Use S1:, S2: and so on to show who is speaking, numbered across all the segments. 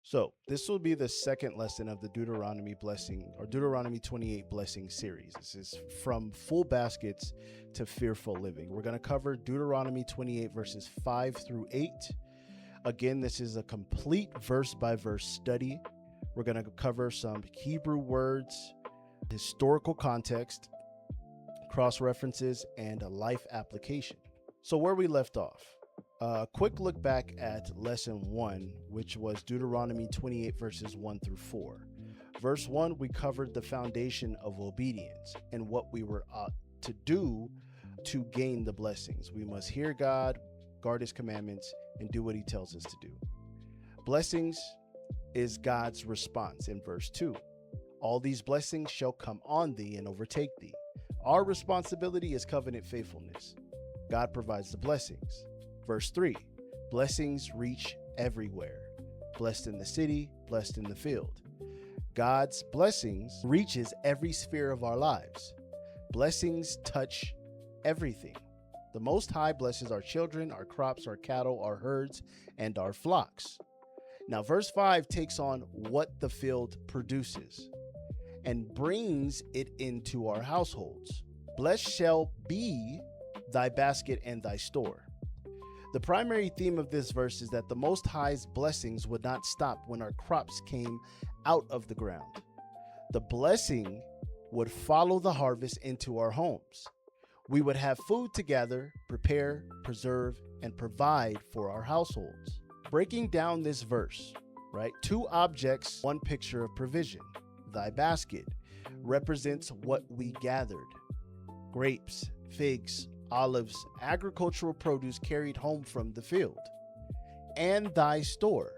S1: So this will be the second lesson of the Deuteronomy blessing or Deuteronomy 28 blessing series. This is from full baskets to fearful living. We're going to cover Deuteronomy 28 verses 5 through 8. Again, this is a complete verse by verse study. We're going to cover some Hebrew words, historical context, cross references, and a life application. So where we left off. A quick look back at lesson 1, which was Deuteronomy 28 verses 1 through 4. Verse 1, we covered the foundation of obedience and what we were to do to gain the blessings. We must hear God, guard his commandments, and do what he tells us to do. Blessings is God's response in verse 2. All these blessings shall come on thee and overtake thee. Our responsibility is covenant faithfulness. God provides the blessings. Verse 3, blessings reach everywhere. Blessed in the city, blessed in the field. God's blessings reaches every sphere of our lives. Blessings touch everything. The Most High blesses our children, our crops, our cattle, our herds, and our flocks. Now, verse 5 takes on what the field produces and brings it into our households. Blessed shall be thy basket and thy store. The primary theme of this verse is that the Most High's blessings would not stop when our crops came out of the ground. The blessing would follow the harvest into our homes. We would have food to gather, prepare, preserve, and provide for our households. Breaking down this verse, right? Two objects, one picture of provision. Thy basket represents what we gathered. Grapes, figs, olives, agricultural produce carried home from the field. And thy store.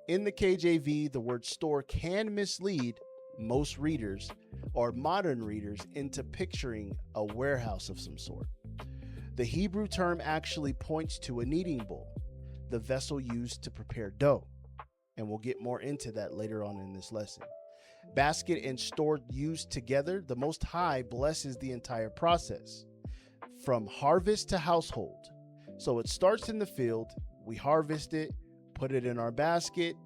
S1: In the KJV, the word store can mislead most readers or modern readers into picturing a warehouse of some sort. The Hebrew term actually points to a kneading bowl, the vessel used to prepare dough. And we'll get more into that later on in this lesson. Basket and store used together, the Most High blesses the entire process. From harvest to household. So it starts in the field, we harvest it, put it in our basket,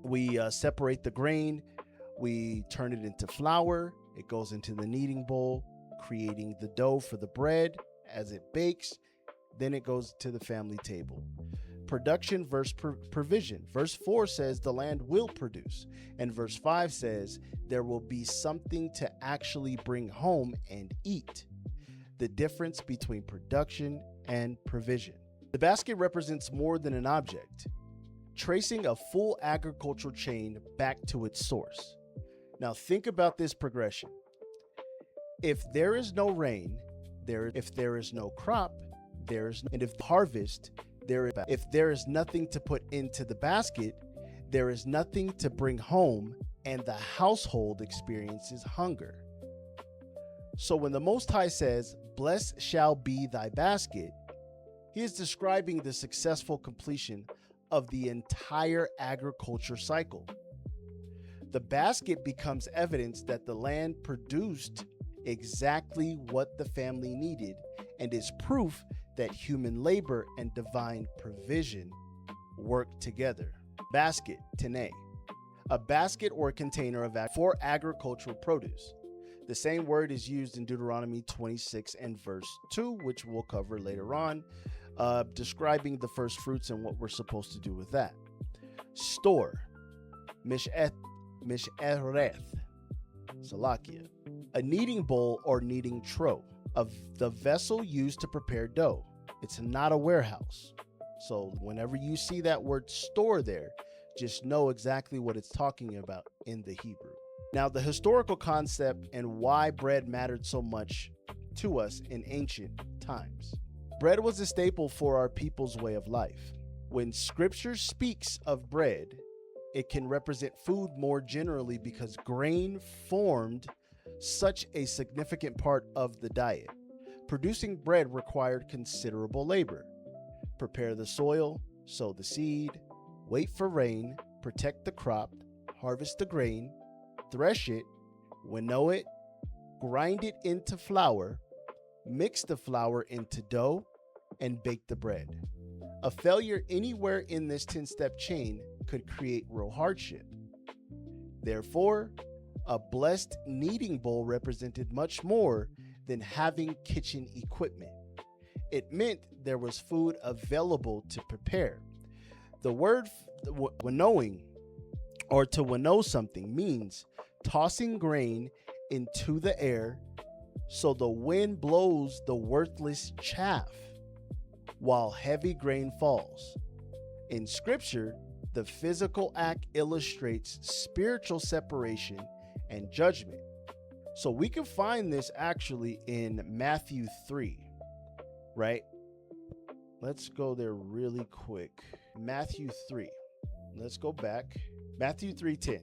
S1: we separate the grain, we turn it into flour, it goes into the kneading bowl, creating the dough for the bread as it bakes, then it goes to the family table. Production versus provision. Verse 4 says the land will produce, and verse 5 says there will be something to actually bring home and eat. The difference between production and provision. The basket represents more than an object, tracing a full agricultural chain back to its source. Now think about this progression. If there is no rain, if there is no crop, and if harvest, if there is nothing to put into the basket, there is nothing to bring home, and the household experiences hunger. So when the Most High says, blessed shall be thy basket, he is describing the successful completion of the entire agriculture cycle. The basket becomes evidence that the land produced exactly what the family needed and is proof that human labor and divine provision work together. Basket, tene, a basket or container for agricultural produce. The same word is used in Deuteronomy 26 and verse 2, which we'll cover later on, describing the first fruits and what we're supposed to do with that. Store, mish'ereth, salakia, a kneading bowl or kneading trough of the vessel used to prepare dough. It's not a warehouse. So whenever you see that word store there, just know exactly what it's talking about in the Hebrew. Now, the historical concept and why bread mattered so much to us in ancient times. Bread was a staple for our people's way of life. When scripture speaks of bread, it can represent food more generally because grain formed such a significant part of the diet. Producing bread required considerable labor. Prepare the soil, sow the seed, wait for rain, protect the crop, harvest the grain, thresh it, winnow it, grind it into flour, mix the flour into dough, and bake the bread. A failure anywhere in this 10-step chain could create real hardship. Therefore, a blessed kneading bowl represented much more than having kitchen equipment. It meant there was food available to prepare. The word winnowing, or to winnow something, means tossing grain into the air so the wind blows the worthless chaff while heavy grain falls. In Scripture, the physical act illustrates spiritual separation and judgment. So we can find this actually in Matthew 3, right? Let's go there really quick. Matthew 3. Let's go back. Matthew 3:10.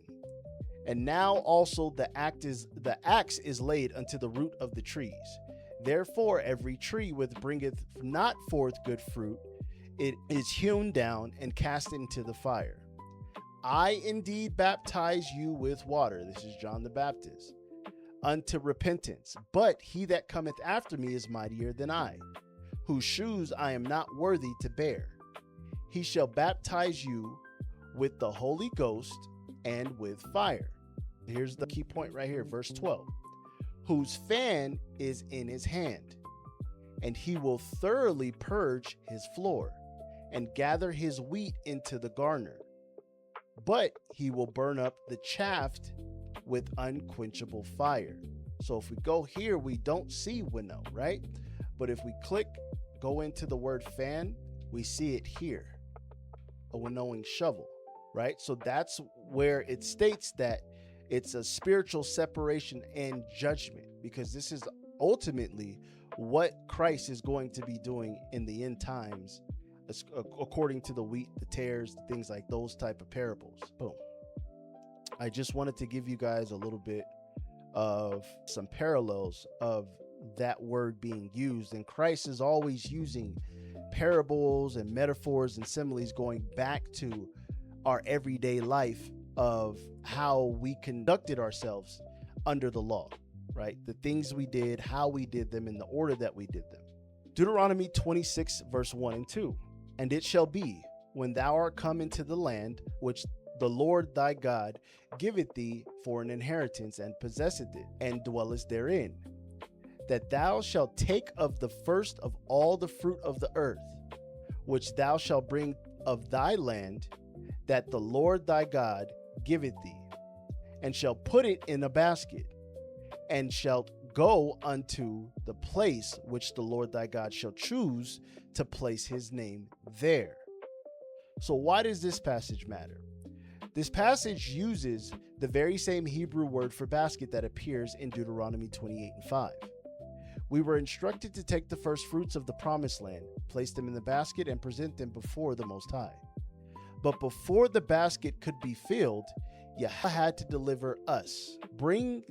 S1: And now also the axe is laid unto the root of the trees. Therefore every tree which bringeth not forth good fruit, it is hewn down and cast into the fire. I indeed baptize you with water. This is John the Baptist, unto repentance. But he that cometh after me is mightier than I, whose shoes I am not worthy to bear. He shall baptize you with the Holy Ghost and with fire. Here's the key point right here, verse 12. Whose fan is in his hand, and he will thoroughly purge his floor and gather his wheat into the garner. But he will burn up the chaff with unquenchable fire. So if we go here, we don't see winnow, right? But if we go into the word fan, we see it here, a winnowing shovel, right? So that's where it states that it's a spiritual separation and judgment, because this is ultimately what Christ is going to be doing in the end times, according to the wheat, the tares, things like those type of parables. Boom. I just wanted to give you guys a little bit of some parallels of that word being used, and Christ is always using parables and metaphors and similes going back to our everyday life of how we conducted ourselves under the law, right? The things we did, how we did them, in the order that we did them. Deuteronomy 26 verse 1 and 2. And it shall be, when thou art come into the land which the Lord thy God giveth thee for an inheritance, and possesseth it, and dwellest therein, that thou shalt take of the first of all the fruit of the earth, which thou shalt bring of thy land, that the Lord thy God giveth thee, and shalt put it in a basket, and shalt go unto the place which the Lord thy God shall choose to place his name there. So why does this passage matter? This passage uses the very same Hebrew word for basket that appears in Deuteronomy 28 and 5. We were instructed to take the first fruits of the promised land, place them in the basket, and present them before the Most High. But before the basket could be filled, Yahawah had to deliver us, bring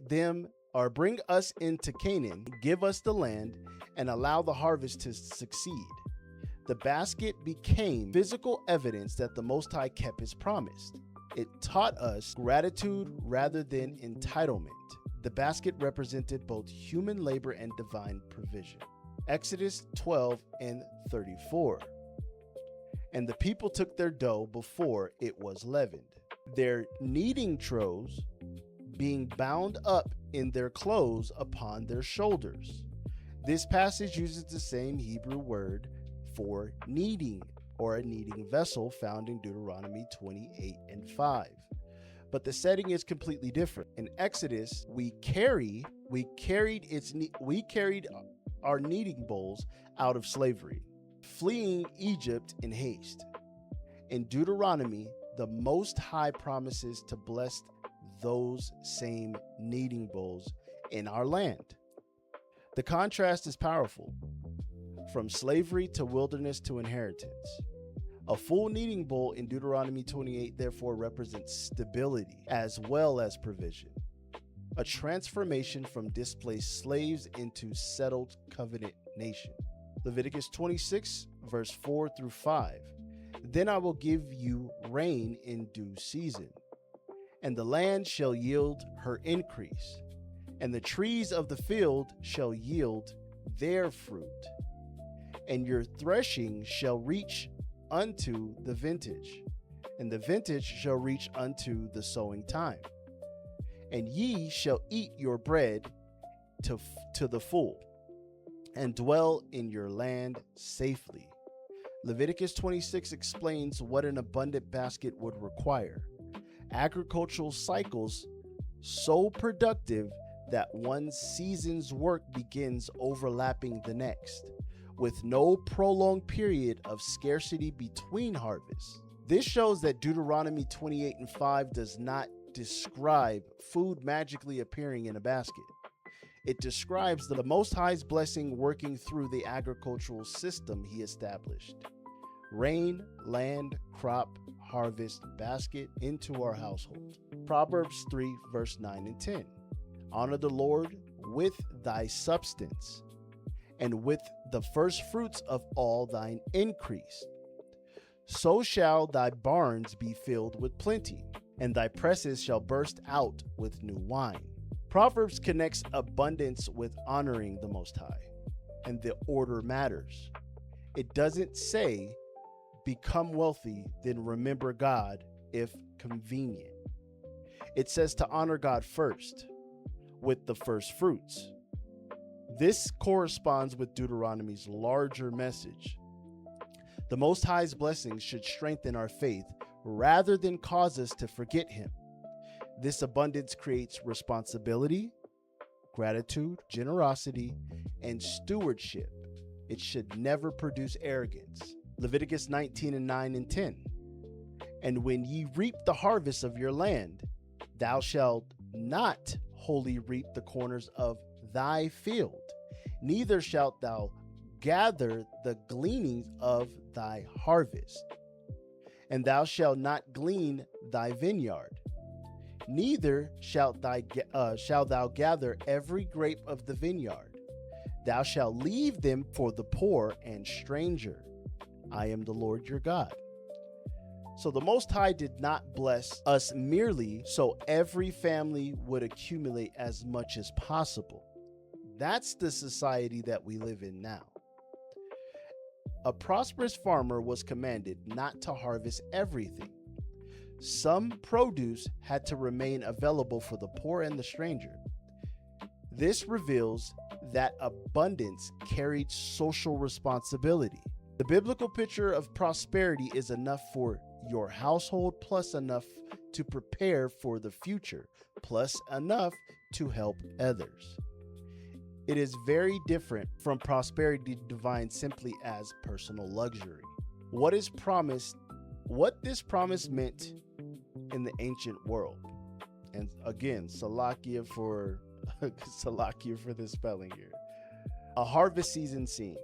S1: us into Canaan, give us the land, and allow the harvest to succeed. The basket became physical evidence that the Most High kept his promise. It taught us gratitude rather than entitlement. The basket represented both human labor and divine provision. Exodus 12 and 34. And the people took their dough before it was leavened, their kneading troughs being bound up in their clothes upon their shoulders. This passage uses the same Hebrew word for kneading, or a kneading vessel, found in Deuteronomy 28 and 5. But the setting is completely different. In Exodus, we carried our kneading bowls out of slavery, fleeing Egypt in haste. In Deuteronomy, the Most High promises to bless those same kneading bowls in our land. The contrast is powerful. From slavery to wilderness to inheritance. A full kneading bowl in Deuteronomy 28 therefore represents stability as well as provision, a transformation from displaced slaves into settled covenant nation. Leviticus 26 verse 4 through 5. Then I will give you rain in due season, and the land shall yield her increase, and the trees of the field shall yield their fruit, and your threshing shall reach unto the vintage, and the vintage shall reach unto the sowing time. And ye shall eat your bread to the full, and dwell in your land safely. Leviticus 26 explains what an abundant basket would require. Agricultural cycles so productive that one season's work begins overlapping the next, with no prolonged period of scarcity between harvests. This shows that Deuteronomy 28:5 does not describe food magically appearing in a basket. It describes the Most High's blessing working through the agricultural system he established. Rain, land, crop, harvest, basket into our household. Proverbs 3 verse 9 and 10. Honor the Lord with thy substance, and with the first fruits of all thine increase. So shall thy barns be filled with plenty, and thy presses shall burst out with new wine. Proverbs connects abundance with honoring the Most High, and the order matters. It doesn't say, become wealthy, then remember God if convenient. It says to honor God first, with the first fruits. This corresponds with Deuteronomy's larger message. The Most High's blessings should strengthen our faith rather than cause us to forget Him. This abundance creates responsibility, gratitude, generosity, and stewardship. It should never produce arrogance. Leviticus 19 and 9 and 10. And when ye reap the harvest of your land, thou shalt not wholly reap the corners of thy field, neither shalt thou gather the gleanings of thy harvest. And thou shalt not glean thy vineyard, neither shalt thou gather every grape of the vineyard. Thou shalt leave them for the poor and stranger. I am the Lord your God. So the Most High did not bless us merely so every family would accumulate as much as possible. That's the society that we live in now. A prosperous farmer was commanded not to harvest everything. Some produce had to remain available for the poor and the stranger. This reveals that abundance carried social responsibility. The biblical picture of prosperity is enough for your household, plus enough to prepare for the future, plus enough to help others. It is very different from prosperity defined simply as personal luxury. What this promise meant in the ancient world. And again, Salakia for the spelling here. A harvest season scene.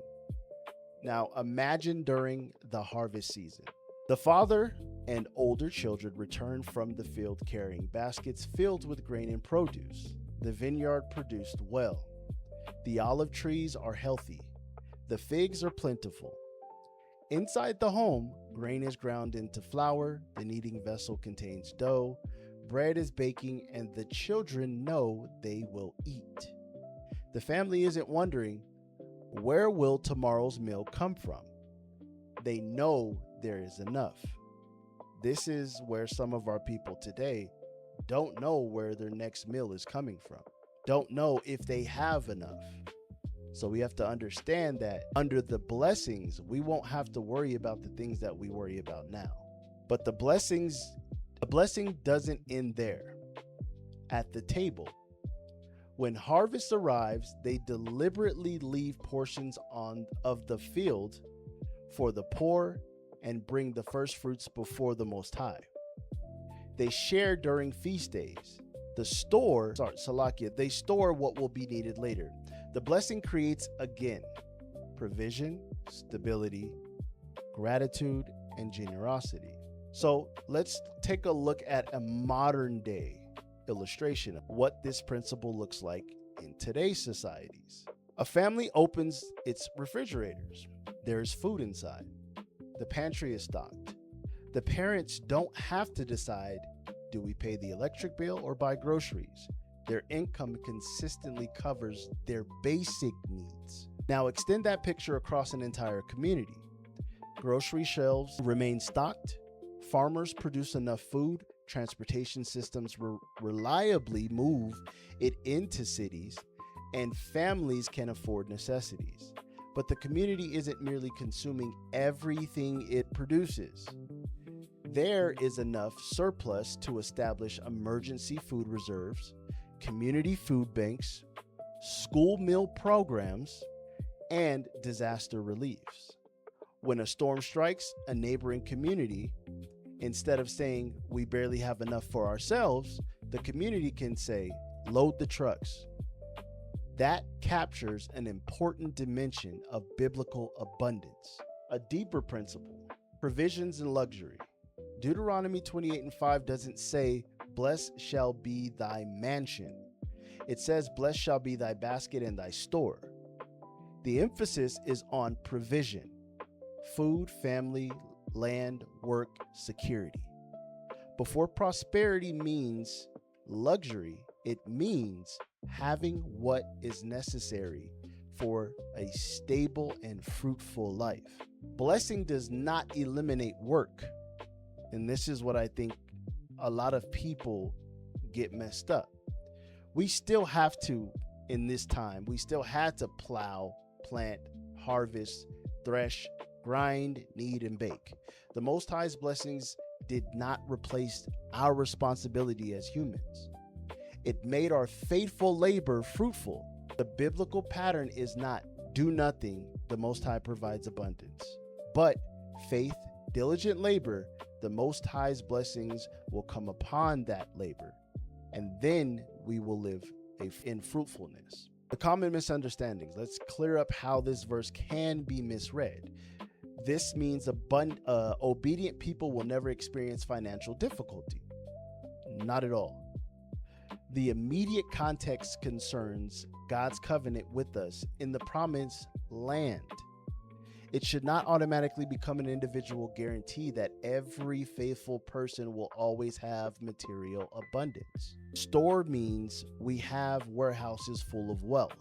S1: Now imagine during the harvest season. The father and older children return from the field carrying baskets filled with grain and produce. The vineyard produced well. The olive trees are healthy. The figs are plentiful. Inside the home, grain is ground into flour, the kneading vessel contains dough, bread is baking, and the children know they will eat. The family isn't wondering, where will tomorrow's meal come from? They know there is enough. This is where some of our people today don't know where their next meal is coming from, don't know if they have enough. So we have to understand that under the blessings, we won't have to worry about the things that we worry about now. But the blessing doesn't end there. At the table, when harvest arrives, they deliberately leave portions of the field for the poor and bring the first fruits before the Most High. They share during feast days. They store what will be needed later. The blessing creates again provision, stability, gratitude, and generosity. So let's take a look at a modern day illustration of what this principle looks like in today's societies. A family opens its refrigerators. There's food inside. The pantry is stocked. The parents don't have to decide, do we pay the electric bill or buy groceries? Their income consistently covers their basic needs. Now extend that picture across an entire community. Grocery shelves remain stocked. Farmers produce enough food, transportation systems reliably move it into cities, and families can afford necessities. But the community isn't merely consuming everything it produces. There is enough surplus to establish emergency food reserves, community food banks, school meal programs, and disaster reliefs. When a storm strikes a neighboring community, instead of saying we barely have enough for ourselves, the community can say, load the trucks. That captures an important dimension of biblical abundance. A deeper principle, provisions and luxury. Deuteronomy 28:5 doesn't say, blessed shall be thy mansion. It says, blessed shall be thy basket and thy store. The emphasis is on provision: food, family, land, work, security. Before prosperity means luxury, it means having what is necessary for a stable and fruitful life. Blessing does not eliminate work. And this is what I think a lot of people get messed up. We still have to, in this time, we still had to plow, plant, harvest, thresh, grind, knead, and bake. The Most High's blessings did not replace our responsibility as humans. It made our faithful labor fruitful. The biblical pattern is not do nothing, the Most High provides abundance, but faith, diligent labor, the Most High's blessings will come upon that labor, and then we will live in fruitfulness. The common misunderstandings. Let's clear up how this verse can be misread. This means obedient people will never experience financial difficulty. Not at all. The immediate context concerns God's covenant with us in the promised land. It should not automatically become an individual guarantee that every faithful person will always have material abundance. Store means we have warehouses full of wealth.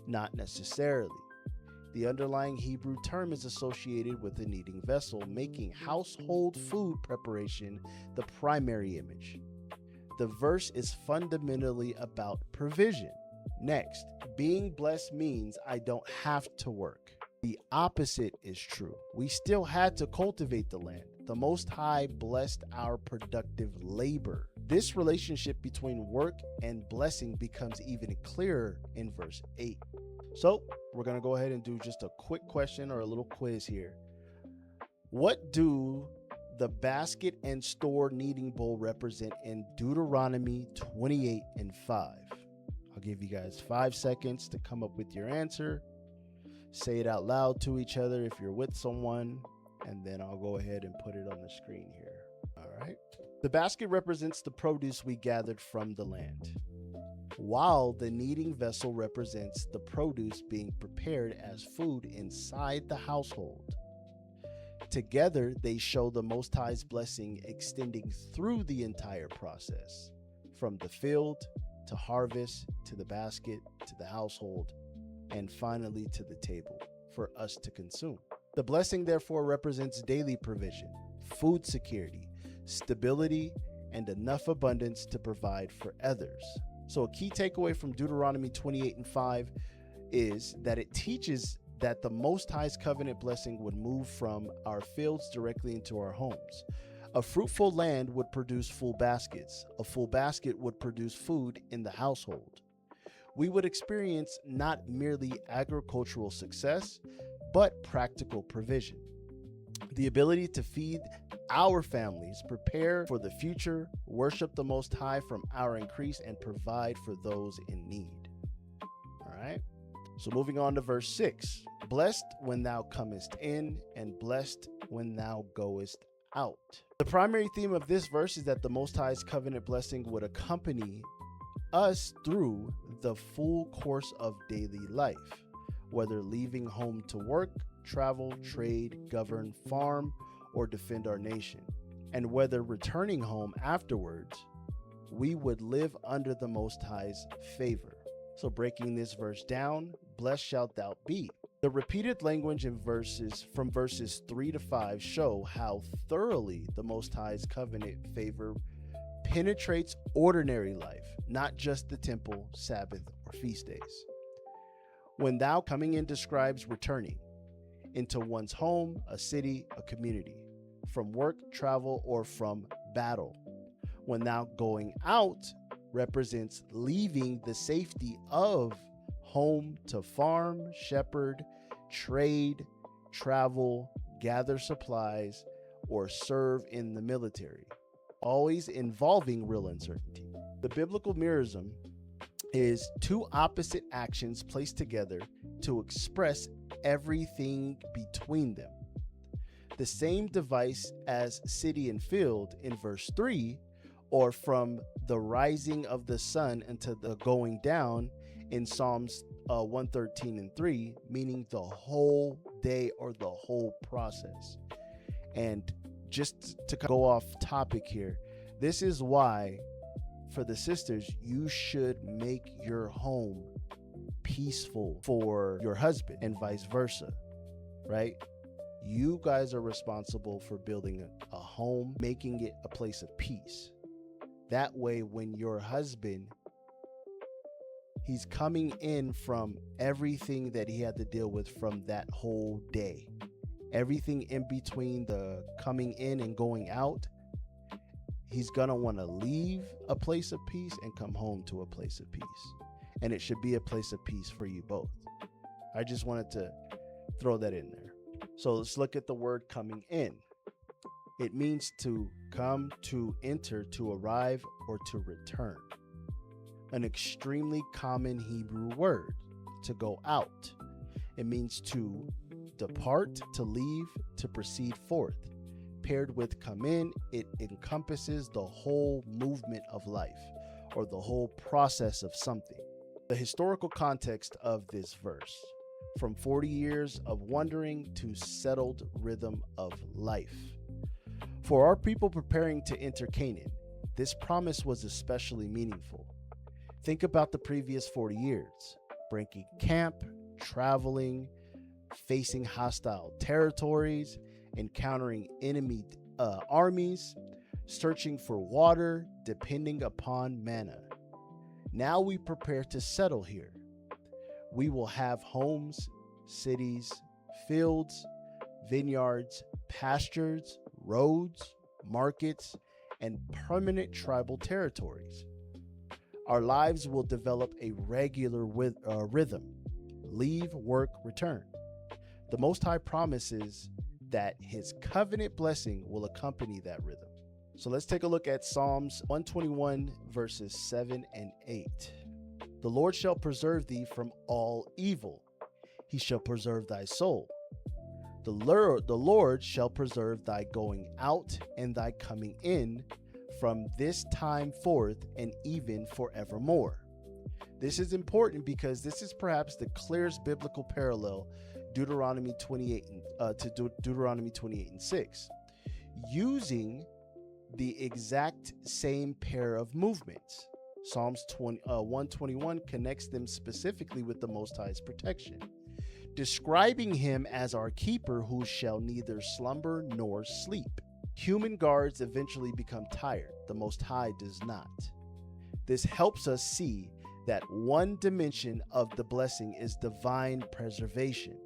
S1: Not necessarily. The underlying Hebrew term is associated with a kneading vessel, making household food preparation the primary image. The verse is fundamentally about provision. Next, being blessed means I don't have to work. The opposite is true. We still had to cultivate the land. The Most High blessed our productive labor. This relationship between work and blessing becomes even clearer in verse 8. So we're going to go ahead and do just a quick question or a little quiz here. What do the basket and store kneading bowl represent in Deuteronomy 28:5? I'll give you guys 5 seconds to come up with your answer. Say it out loud to each other if you're with someone, and then I'll go ahead and put it on the screen here. All right. The basket represents the produce we gathered from the land, while the kneading vessel represents the produce being prepared as food inside the household. Together, they show the Most High's blessing extending through the entire process, from the field to harvest to the basket to the household, and finally to the table for us to consume. The blessing therefore represents daily provision, food security, stability, and enough abundance to provide for others. So a key takeaway from Deuteronomy 28:5 is that it teaches that the Most High's covenant blessing would move from our fields directly into our homes. A fruitful land would produce full baskets. A full basket would produce food in the household. We would experience not merely agricultural success, but practical provision. The ability to feed our families, prepare for the future, worship the Most High from our increase, and provide for those in need. All right. So moving on to verse 6. Blessed when thou comest in, and blessed when thou goest out. The primary theme of this verse is that the Most High's covenant blessing would accompany us through the full course of daily life, whether leaving home to work, travel, trade, govern, farm, or defend our nation, and whether returning home afterwards, we would live under the Most High's favor. So breaking this verse down, blessed shalt thou be. The repeated language in verses from verses 3 to 5 show how thoroughly the Most High's covenant favor penetrates ordinary life, not just the temple, Sabbath, or feast days. When thou coming in describes returning into one's home, a city, a community, from work, travel, or from battle. When thou going out represents leaving the safety of home to farm, shepherd, trade, travel, gather supplies, or serve in the military, always involving real uncertainty. The biblical merism is two opposite actions placed together to express everything between them. The same device as city and field in verse 3, or from the rising of the sun until the going down in Psalms 113 and 3, meaning the whole day or the whole process. And just to go off topic here, this is why for the sisters, you should make your home peaceful for your husband and vice versa, right? You guys are responsible for building a home, making it a place of peace. That way, when your husband, he's coming in from everything that he had to deal with from that whole day, everything in between the coming in and going out, he's gonna want to leave a place of peace and come home to a place of peace. And it should be a place of peace for you both. I just wanted to throw that in there. So let's look at the word coming in. It means to come, to enter, to arrive, or to return. An extremely common Hebrew word, to go out. It means to depart, to leave, to proceed forth. Paired with come in, it encompasses the whole movement of life or the whole process of something. The historical context of this verse, from 40 years of wandering to settled rhythm of life. For our people preparing to enter Canaan, this promise was especially meaningful. Think about the previous 40 years, breaking camp, traveling, facing hostile territories, encountering enemy armies, searching for water, depending upon manna. Now we prepare to settle here. We will have homes, cities, fields, vineyards, pastures, roads, markets, and permanent tribal territories. Our lives will develop a regular rhythm: leave, work, return. The Most High promises that his covenant blessing will accompany that rhythm. So let's take a look at Psalms 121 verses 7 and 8. The Lord shall preserve thee from all evil. He shall preserve thy soul. The Lord shall preserve thy going out and thy coming in from this time forth and even forevermore. This is important because this is perhaps the clearest biblical parallel Deuteronomy 28 to Deuteronomy 28 and 6, using the exact same pair of movements. Psalms 121 connects them specifically with the Most High's protection, describing him as our keeper who shall neither slumber nor sleep. Human guards eventually become tired. The Most High does not. This helps us see that one dimension of the blessing is divine preservation.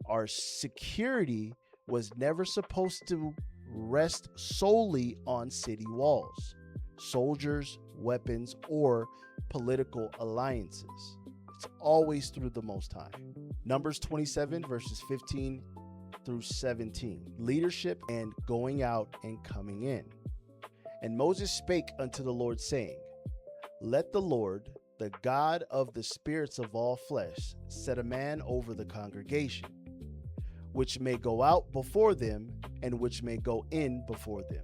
S1: Our security was never supposed to rest solely on city walls, soldiers, weapons, or political alliances. It's always through the Most High. Numbers 27 verses 15 through 17. Leadership and going out and coming in. And Moses spake unto the Lord, saying, Let the Lord, the God of the spirits of all flesh, set a man over the congregation, which may go out before them, and which may go in before them,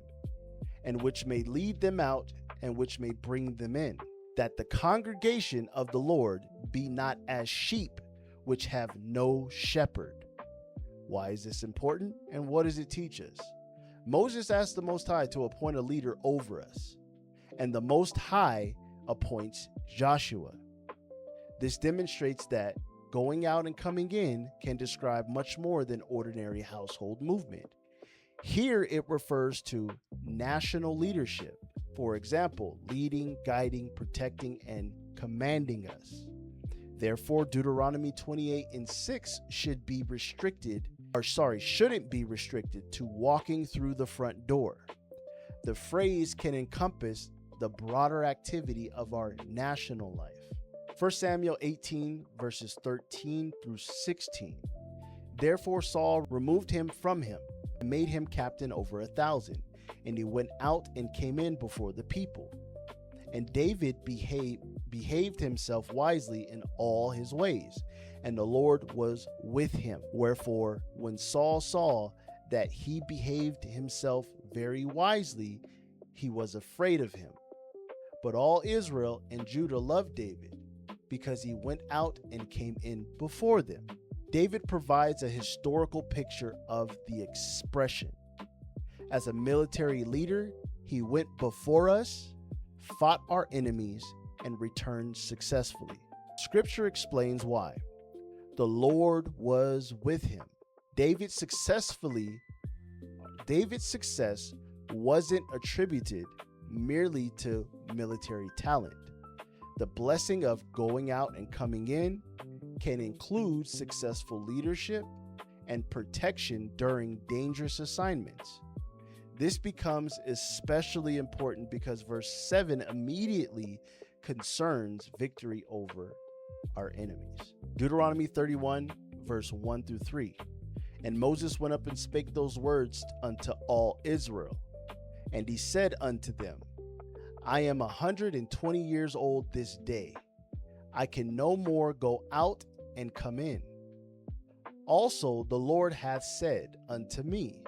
S1: and which may lead them out, and which may bring them in, that the congregation of the Lord be not as sheep which have no shepherd. Why is this important, and what does it teach us? Moses asked the Most High to appoint a leader over us, and the Most High appoints Joshua. This demonstrates that going out and coming in can describe much more than ordinary household movement. Here it refers to national leadership. For example, leading, guiding, protecting, and commanding us. Therefore, Deuteronomy 28:6 shouldn't be restricted to walking through the front door. The phrase can encompass the broader activity of our national life. 1 Samuel 18 verses 13 through 16. Therefore Saul removed him from him and made him captain over 1,000, and he went out and came in before the people. And David behaved himself wisely in all his ways, and the Lord was with him. Wherefore, when Saul saw that he behaved himself very wisely, he was afraid of him. But all Israel and Judah loved David, because he went out and came in before them. David provides a historical picture of the expression. As a military leader, he went before us, fought our enemies, and returned successfully. Scripture explains why. The Lord was with him. David's success wasn't attributed merely to military talent. The blessing of going out and coming in can include successful leadership and protection during dangerous assignments. This becomes especially important because verse 7 immediately concerns victory over our enemies. Deuteronomy 31, verse 1 through 3. And Moses went up and spake those words unto all Israel. And he said unto them, I am 120 years old this day. I can no more go out and come in. Also the Lord hath said unto me,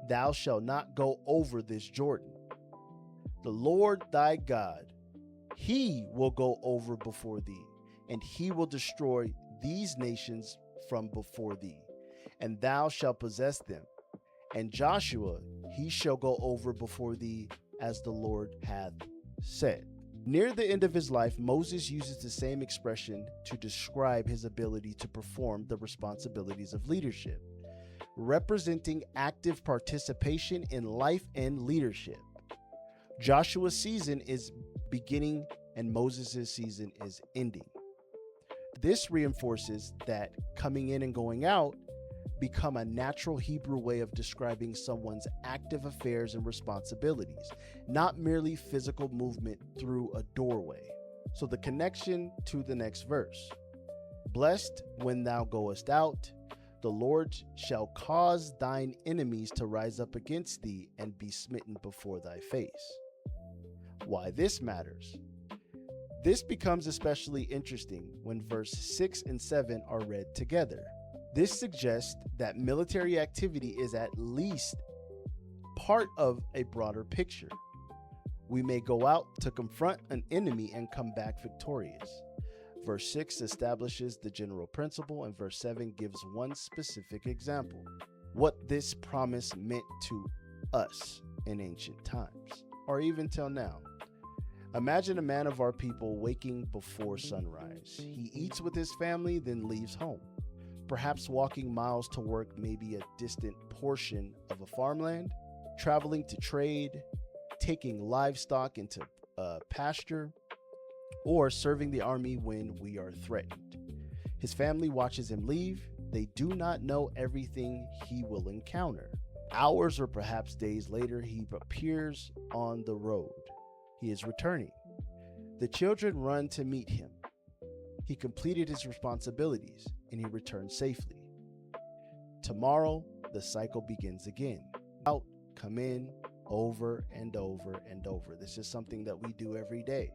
S1: Thou shalt not go over this Jordan. The Lord thy God, he will go over before thee, and he will destroy these nations from before thee, and thou shalt possess them. And Joshua, he shall go over before thee, as the Lord hath said. Near the end of his life, Moses uses the same expression to describe his ability to perform the responsibilities of leadership, representing active participation in life and leadership. Joshua's season is beginning and Moses' season is ending. This reinforces that coming in and going out become a natural Hebrew way of describing someone's active affairs and responsibilities, not merely physical movement through a doorway. So the connection to the next verse. Blessed when thou goest out, the Lord shall cause thine enemies to rise up against thee and be smitten before thy face. Why this matters. This becomes especially interesting when verse 6 and 7 are read together. This suggests that military activity is at least part of a broader picture. We may go out to confront an enemy and come back victorious. Verse 6 establishes the general principle, and verse 7 gives one specific example. What this promise meant to us in ancient times, or even till now. Imagine a man of our people waking before sunrise. He eats with his family, then leaves home. Perhaps walking miles to work, maybe a distant portion of a farmland, traveling to trade, taking livestock into pasture, or serving the army when we are threatened. His family watches him leave. They do not know everything he will encounter. Hours or perhaps days later, he appears on the road. He is returning. The children run to meet him. He completed his responsibilities and he returned safely. Tomorrow, the cycle begins again. Out, come in, over and over and over. This is something that we do every day.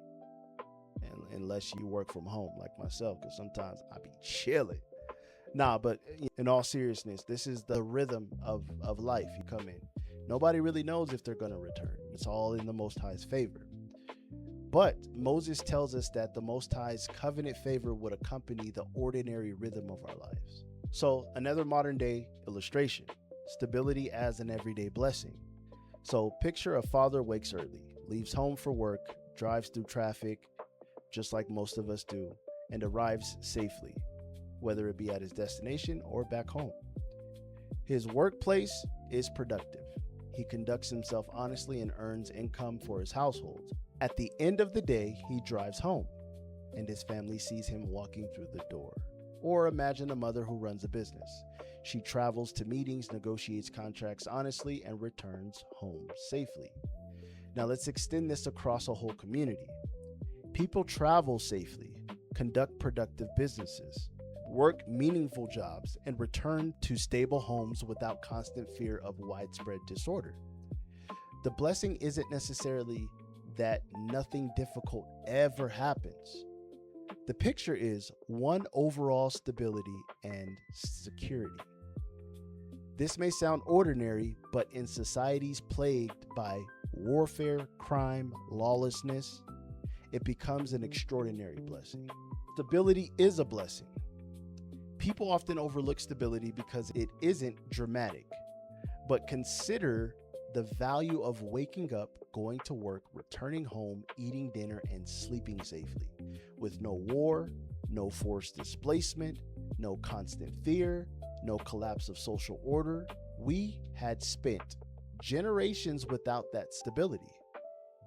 S1: And unless you work from home like myself, because sometimes I be chilling. But in all seriousness, this is the rhythm of life. You come in. Nobody really knows if they're going to return. It's all in the Most High's favor. But Moses tells us that the Most High's covenant favor would accompany the ordinary rhythm of our lives. So another modern day illustration, stability as an everyday blessing. So picture a father wakes early, leaves home for work, drives through traffic, just like most of us do, and arrives safely. whether it be at his destination or back home. His workplace is productive. He conducts himself honestly and earns income for his household. At the end of the day, he drives home, and his family sees him walking through the door. Or imagine a mother who runs a business. She travels to meetings, negotiates contracts honestly, and returns home safely. Now let's extend this across a whole community. People travel safely, conduct productive businesses, work meaningful jobs, and return to stable homes without constant fear of widespread disorder. The blessing isn't necessarily that nothing difficult ever happens. The picture is one overall stability and security. This may sound ordinary, but in societies plagued by warfare, crime, lawlessness, it becomes an extraordinary blessing. Stability is a blessing. People often overlook stability because it isn't dramatic, but consider the value of waking up, going to work, returning home, eating dinner, and sleeping safely, with no war, no forced displacement, no constant fear, no collapse of social order. We had spent generations without that stability.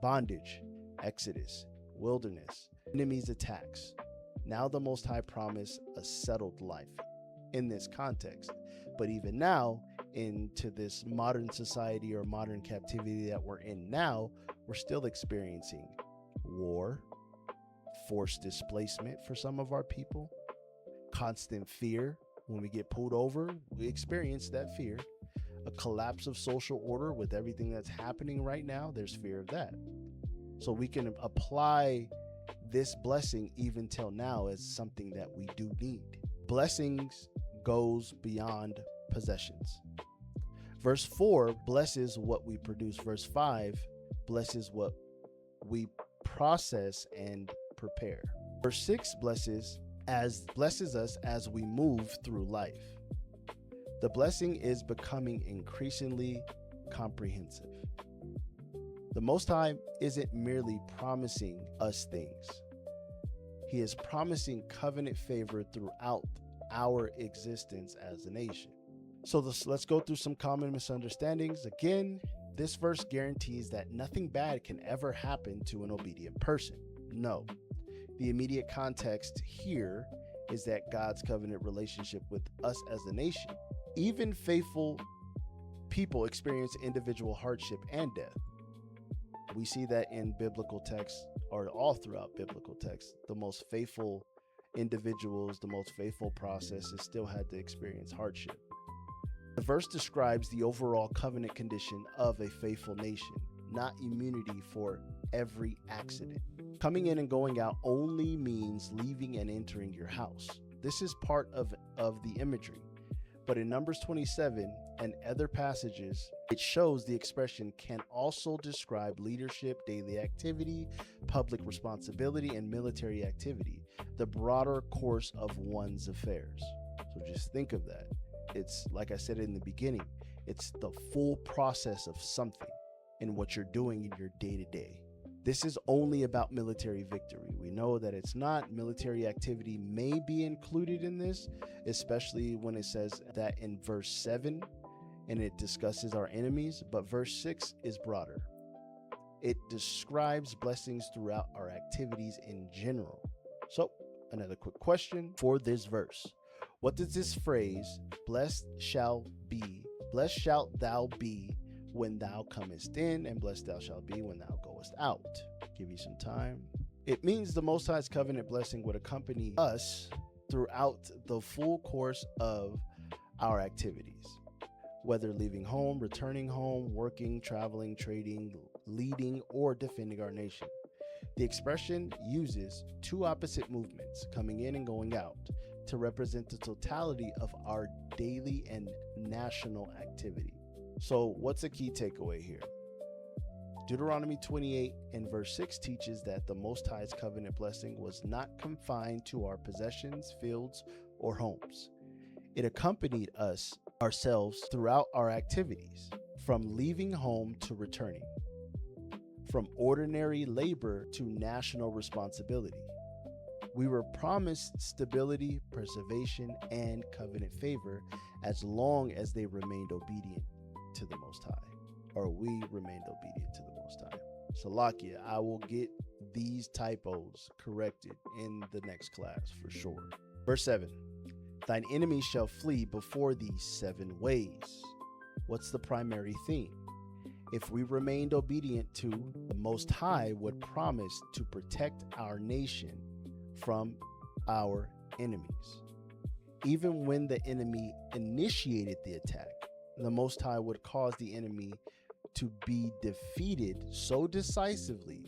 S1: Bondage, exodus, wilderness, enemies' attacks. Now the Most High promised a settled life in this context. But even now, into this modern society or modern captivity that we're in now, we're still experiencing war, forced displacement for some of our people, constant fear. When we get pulled over, we experience that fear. A collapse of social order with everything that's happening right now, there's fear of that. So we can apply this blessing even till now as something that we do need. Blessings goes beyond possessions. Verse 4 blesses what we produce. Verse 5 blesses what we process and prepare. Verse 6 blesses us as we move through life. The blessing is becoming increasingly comprehensive. The Most High isn't merely promising us things. He is promising covenant favor throughout our existence as a nation. So let's go through some common misunderstandings. Again, this verse guarantees that nothing bad can ever happen to an obedient person. No. The immediate context here is that God's covenant relationship with us as a nation. Even faithful people experience individual hardship and death. We see that in biblical texts, or all throughout biblical texts. The most faithful individuals, the most faithful processes still had to experience hardship. The verse describes the overall covenant condition of a faithful nation, not immunity for every accident. Coming in and going out only means leaving and entering your house. This is part of the imagery. But in Numbers 27 and other passages, it shows the expression can also describe leadership, daily activity, public responsibility, and military activity, the broader course of one's affairs. So just think of that. It's like I said in the beginning, it's the full process of something in what you're doing in your day-to-day. This is only about military victory. We know that it's not. Military activity may be included in this, especially when it says that in verse 7 and it discusses our enemies, but verse 6 is broader. It describes blessings throughout our activities in general. So, another quick question for this verse. What does this phrase, blessed shalt thou be when thou comest in, and blessed thou shalt be when thou goest out? Give you some time. It means the Most High's covenant blessing would accompany us throughout the full course of our activities, whether leaving home, returning home, working, traveling, trading, leading, or defending our nation. The expression uses two opposite movements, coming in and going out, to represent the totality of our daily and national activity. So what's a key takeaway here? Deuteronomy 28 and verse 6 teaches that the Most High's covenant blessing was not confined to our possessions, fields, or homes. It accompanied ourselves throughout our activities, from leaving home to returning, from ordinary labor to national responsibility. We were promised stability, preservation, and covenant favor as long as they remained obedient to the Most High, or we remained obedient to the Most High. Salakia, I will get these typos corrected in the next class for sure. Verse 7, thine enemies shall flee before thee 7 ways. What's the primary theme? If we remained obedient to the Most High, would promise to protect our nation from our enemies. Even when the enemy initiated the attack, the Most High would cause the enemy to be defeated so decisively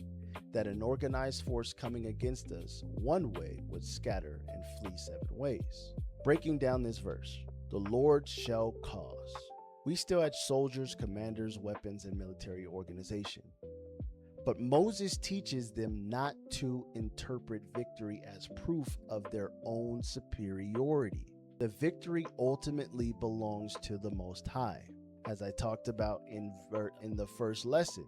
S1: that an organized force coming against us one way would scatter and flee 7 ways. Breaking down this verse, the Lord shall cause. We still had soldiers, commanders, weapons, and military organization. But Moses teaches them not to interpret victory as proof of their own superiority. The victory ultimately belongs to the Most High. As I talked about in the first lesson,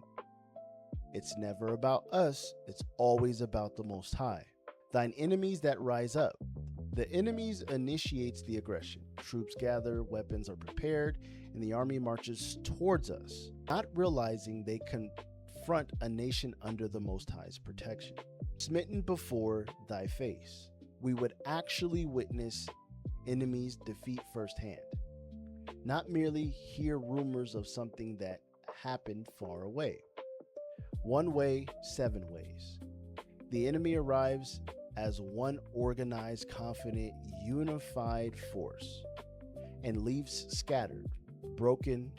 S1: it's never about us, it's always about the Most High. Thine enemies that rise up. The enemies initiates the aggression. Troops gather, weapons are prepared, and the army marches towards us, not realizing they confront a nation under the Most High's protection. Smitten before thy face. We would actually witness enemies defeat firsthand, not merely hear rumors of something that happened far away. 1 way, 7 ways. The enemy arrives as one organized, confident, unified force and leaves scattered, broken,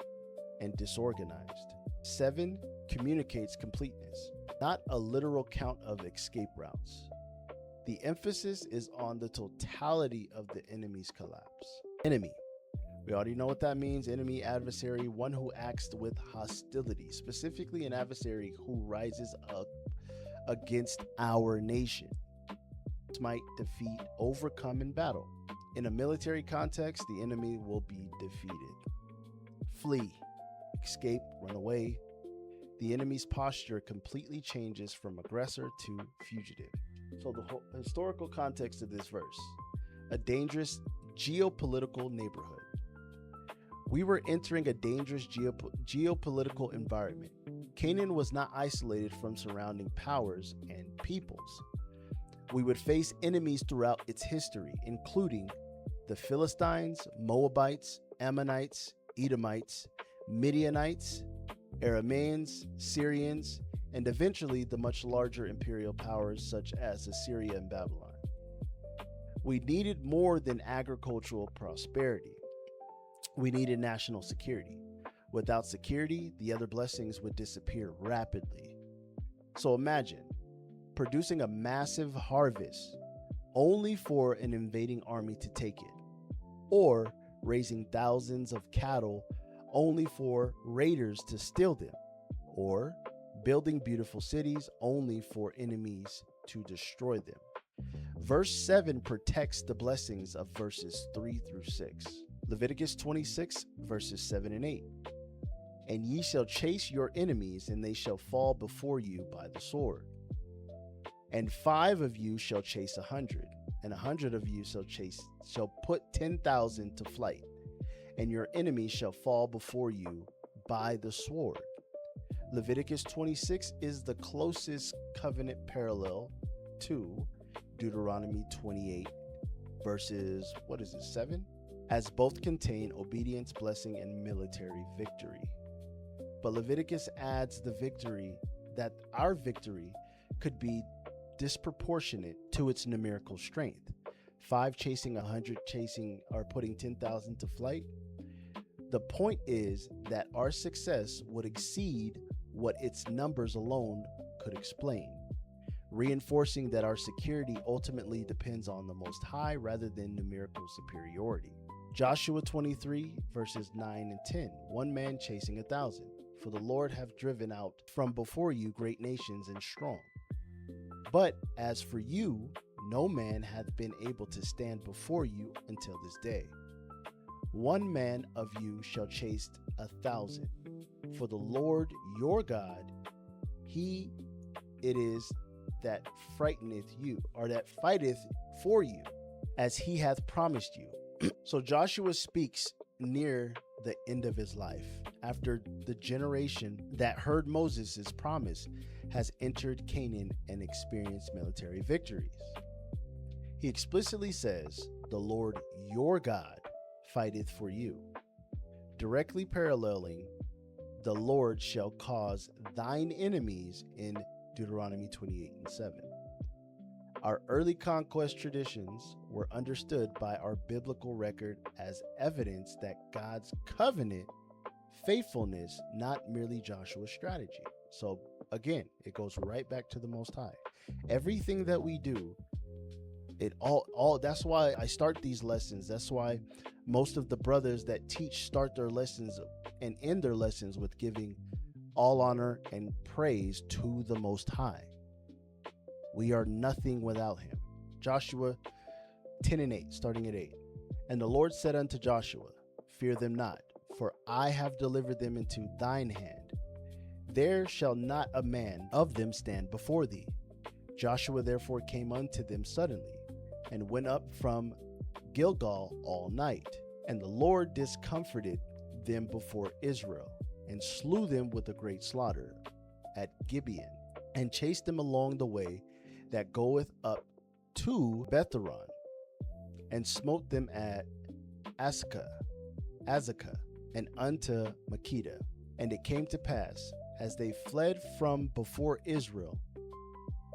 S1: and disorganized. 7 communicates completeness, not a literal count of escape routes. The emphasis is on the totality of the enemy's collapse. Enemy. We already know what that means. Enemy, adversary, one who acts with hostility, specifically an adversary who rises up against our nation. Might defeat, overcome in battle. In a military context, the enemy will be defeated. Flee, escape, run away. The enemy's posture completely changes from aggressor to fugitive. So the whole historical context of this verse, a dangerous geopolitical neighborhood. We were entering a dangerous geopolitical environment. Canaan was not isolated from surrounding powers and peoples. We would face enemies throughout its history, including the Philistines, Moabites, Ammonites, Edomites, Midianites, Arameans, Syrians, and eventually the much larger imperial powers such as Assyria and Babylon. We needed more than agricultural prosperity. We needed national security. Without security, the other blessings would disappear rapidly. So imagine producing a massive harvest only for an invading army to take it, or raising thousands of cattle only for raiders to steal them, or building beautiful cities only for enemies to destroy them. Verse 7 protects the blessings of verses 3 through 6. Leviticus 26, verses 7 and 8. And ye shall chase your enemies, and they shall fall before you by the sword. And 5 of you shall chase 100, and 100 of you shall put 10,000 to flight, and your enemies shall fall before you by the sword. Leviticus 26 is the closest covenant parallel to Deuteronomy 28, verses, 7? As both contain obedience, blessing, and military victory. But Leviticus adds the victory that our victory could be disproportionate to its numerical strength. 5 chasing 100, chasing or putting 10,000 to flight. The point is that our success would exceed what its numbers alone could explain, reinforcing that our security ultimately depends on the Most High rather than numerical superiority. Joshua 23, verses 9 and 10. 1 man chasing 1,000. For the Lord hath driven out from before you great nations and strong. But as for you, no man hath been able to stand before you until this day. 1 man of you shall chase 1,000. For the Lord your God, He it is that frighteneth you, or that fighteth for you, as he hath promised you. So Joshua speaks near the end of his life, after the generation that heard Moses' promise has entered Canaan and experienced military victories. He explicitly says, "The Lord your God fighteth for you," directly paralleling, "The Lord shall cause thine enemies" in Deuteronomy 28:7. Our early conquest traditions were understood by our biblical record as evidence that God's covenant faithfulness, not merely Joshua's strategy. So again, it goes right back to the Most High. Everything that we do, it all that's why I start these lessons. That's why most of the brothers that teach start their lessons and end their lessons with giving all honor and praise to the Most High. We are nothing without him. Joshua 10:8, starting at 8. And the Lord said unto Joshua, "Fear them not, for I have delivered them into thine hand. There shall not a man of them stand before thee." Joshua therefore came unto them suddenly, and went up from Gilgal all night. And the Lord discomforted them before Israel, and slew them with a great slaughter at Gibeon, and chased them along the way that goeth up to Betharon, and smote them at Azekah, and unto Makkedah. And it came to pass, as they fled from before Israel,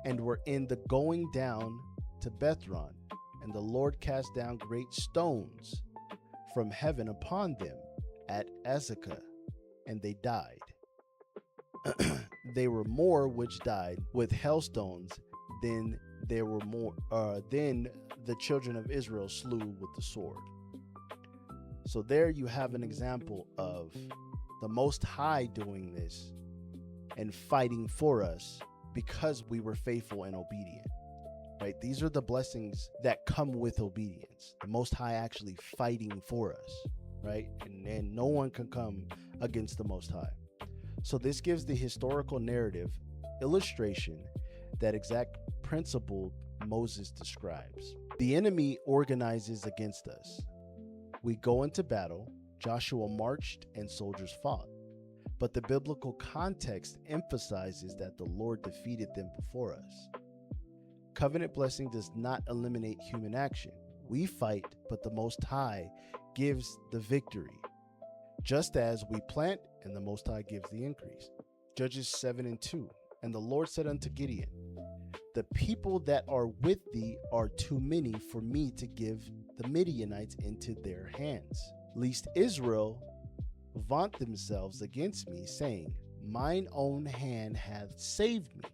S1: and were in the going down to Betharon, and the Lord cast down great stones from heaven upon them at Azekah, and they died. They were more which died with hailstones than there were more than the children of Israel slew with the sword. So there you have an example of the Most High doing this and fighting for us because we were faithful and obedient. Right? These are the blessings that come with obedience. The Most High actually fighting for us, right? And no one can come against the Most High. So this gives the historical narrative illustration that exact principle Moses describes. The enemy organizes against us. We go into battle. Joshua marched and soldiers fought. But the biblical context emphasizes that the Lord defeated them before us. Covenant blessing does not eliminate human action. We fight, but the Most High gives the victory. Just as we plant and the Most High gives the increase. Judges 7:2. And the Lord said unto Gideon, "The people that are with thee are too many for me to give the Midianites into their hands, lest Israel vaunt themselves against me, saying, Mine own hand hath saved me."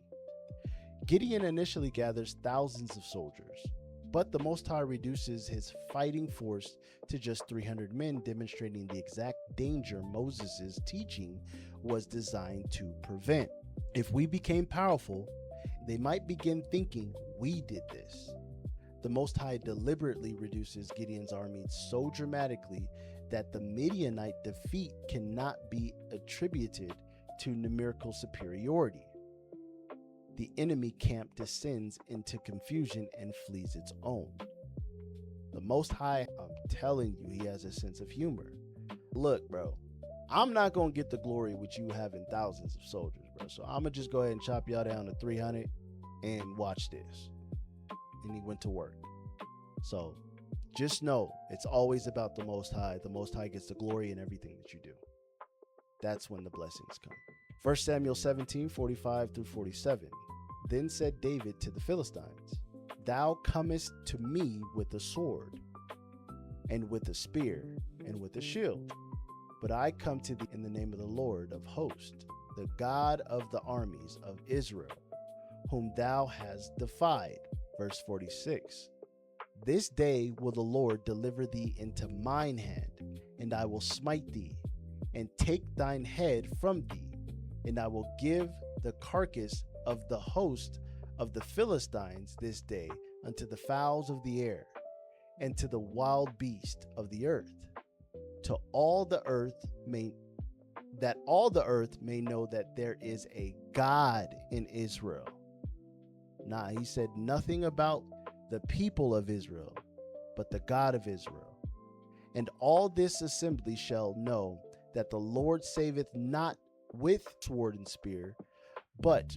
S1: Gideon initially gathers thousands of soldiers, but the Most High reduces his fighting force to just 300 men, demonstrating the exact danger Moses' teaching was designed to prevent. If we became powerful, they might begin thinking we did this. The Most High deliberately reduces Gideon's army so dramatically that the Midianite defeat cannot be attributed to numerical superiority. The enemy camp descends into confusion and flees its own. The Most High, I'm telling you, he has a sense of humor. Look, bro, I'm not going to get the glory with you having thousands of soldiers, bro. So I'm going to just go ahead and chop y'all down to 300 and watch this. And he went to work. So just know it's always about the Most High. The Most High gets the glory in everything that you do. That's when the blessings come. 1 Samuel 17:45-47. Then said David to the Philistines, "Thou comest to me with a sword, and with a spear, and with a shield. But I come to thee in the name of the Lord of hosts, the God of the armies of Israel, whom thou hast defied." Verse 46. "This day will the Lord deliver thee into mine hand, and I will smite thee, and take thine head from thee, and I will give the carcass of the host of the Philistines this day unto the fowls of the air, and to the wild beast of the earth, to all the earth may know that there is a God in Israel." Nah, he said nothing about the people of Israel, but the God of Israel. And all this assembly shall know that the Lord saveth not with sword and spear, but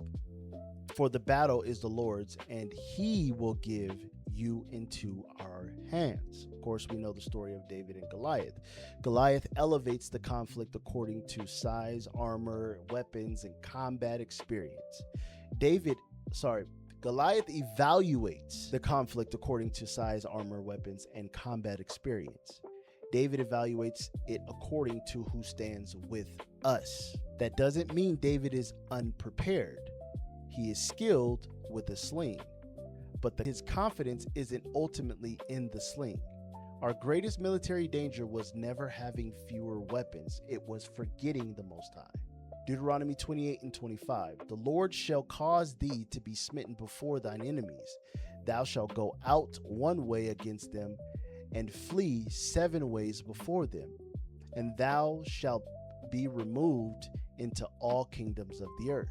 S1: for the battle is the Lord's, and he will give you into our hands. Of course, we know the story of David and Goliath. Goliath elevates the conflict according to size, armor, weapons, and combat experience. Goliath evaluates the conflict according to size, armor, weapons, and combat experience. David evaluates it according to who stands with us. That doesn't mean David is unprepared. He is skilled with a sling, but his confidence isn't ultimately in the sling. Our greatest military danger was never having fewer weapons. It was forgetting the Most High. Deuteronomy 28 and 25. The Lord shall cause thee to be smitten before thine enemies. Thou shalt go out one way against them, and flee 7 ways before them. And thou shalt be removed into all kingdoms of the earth.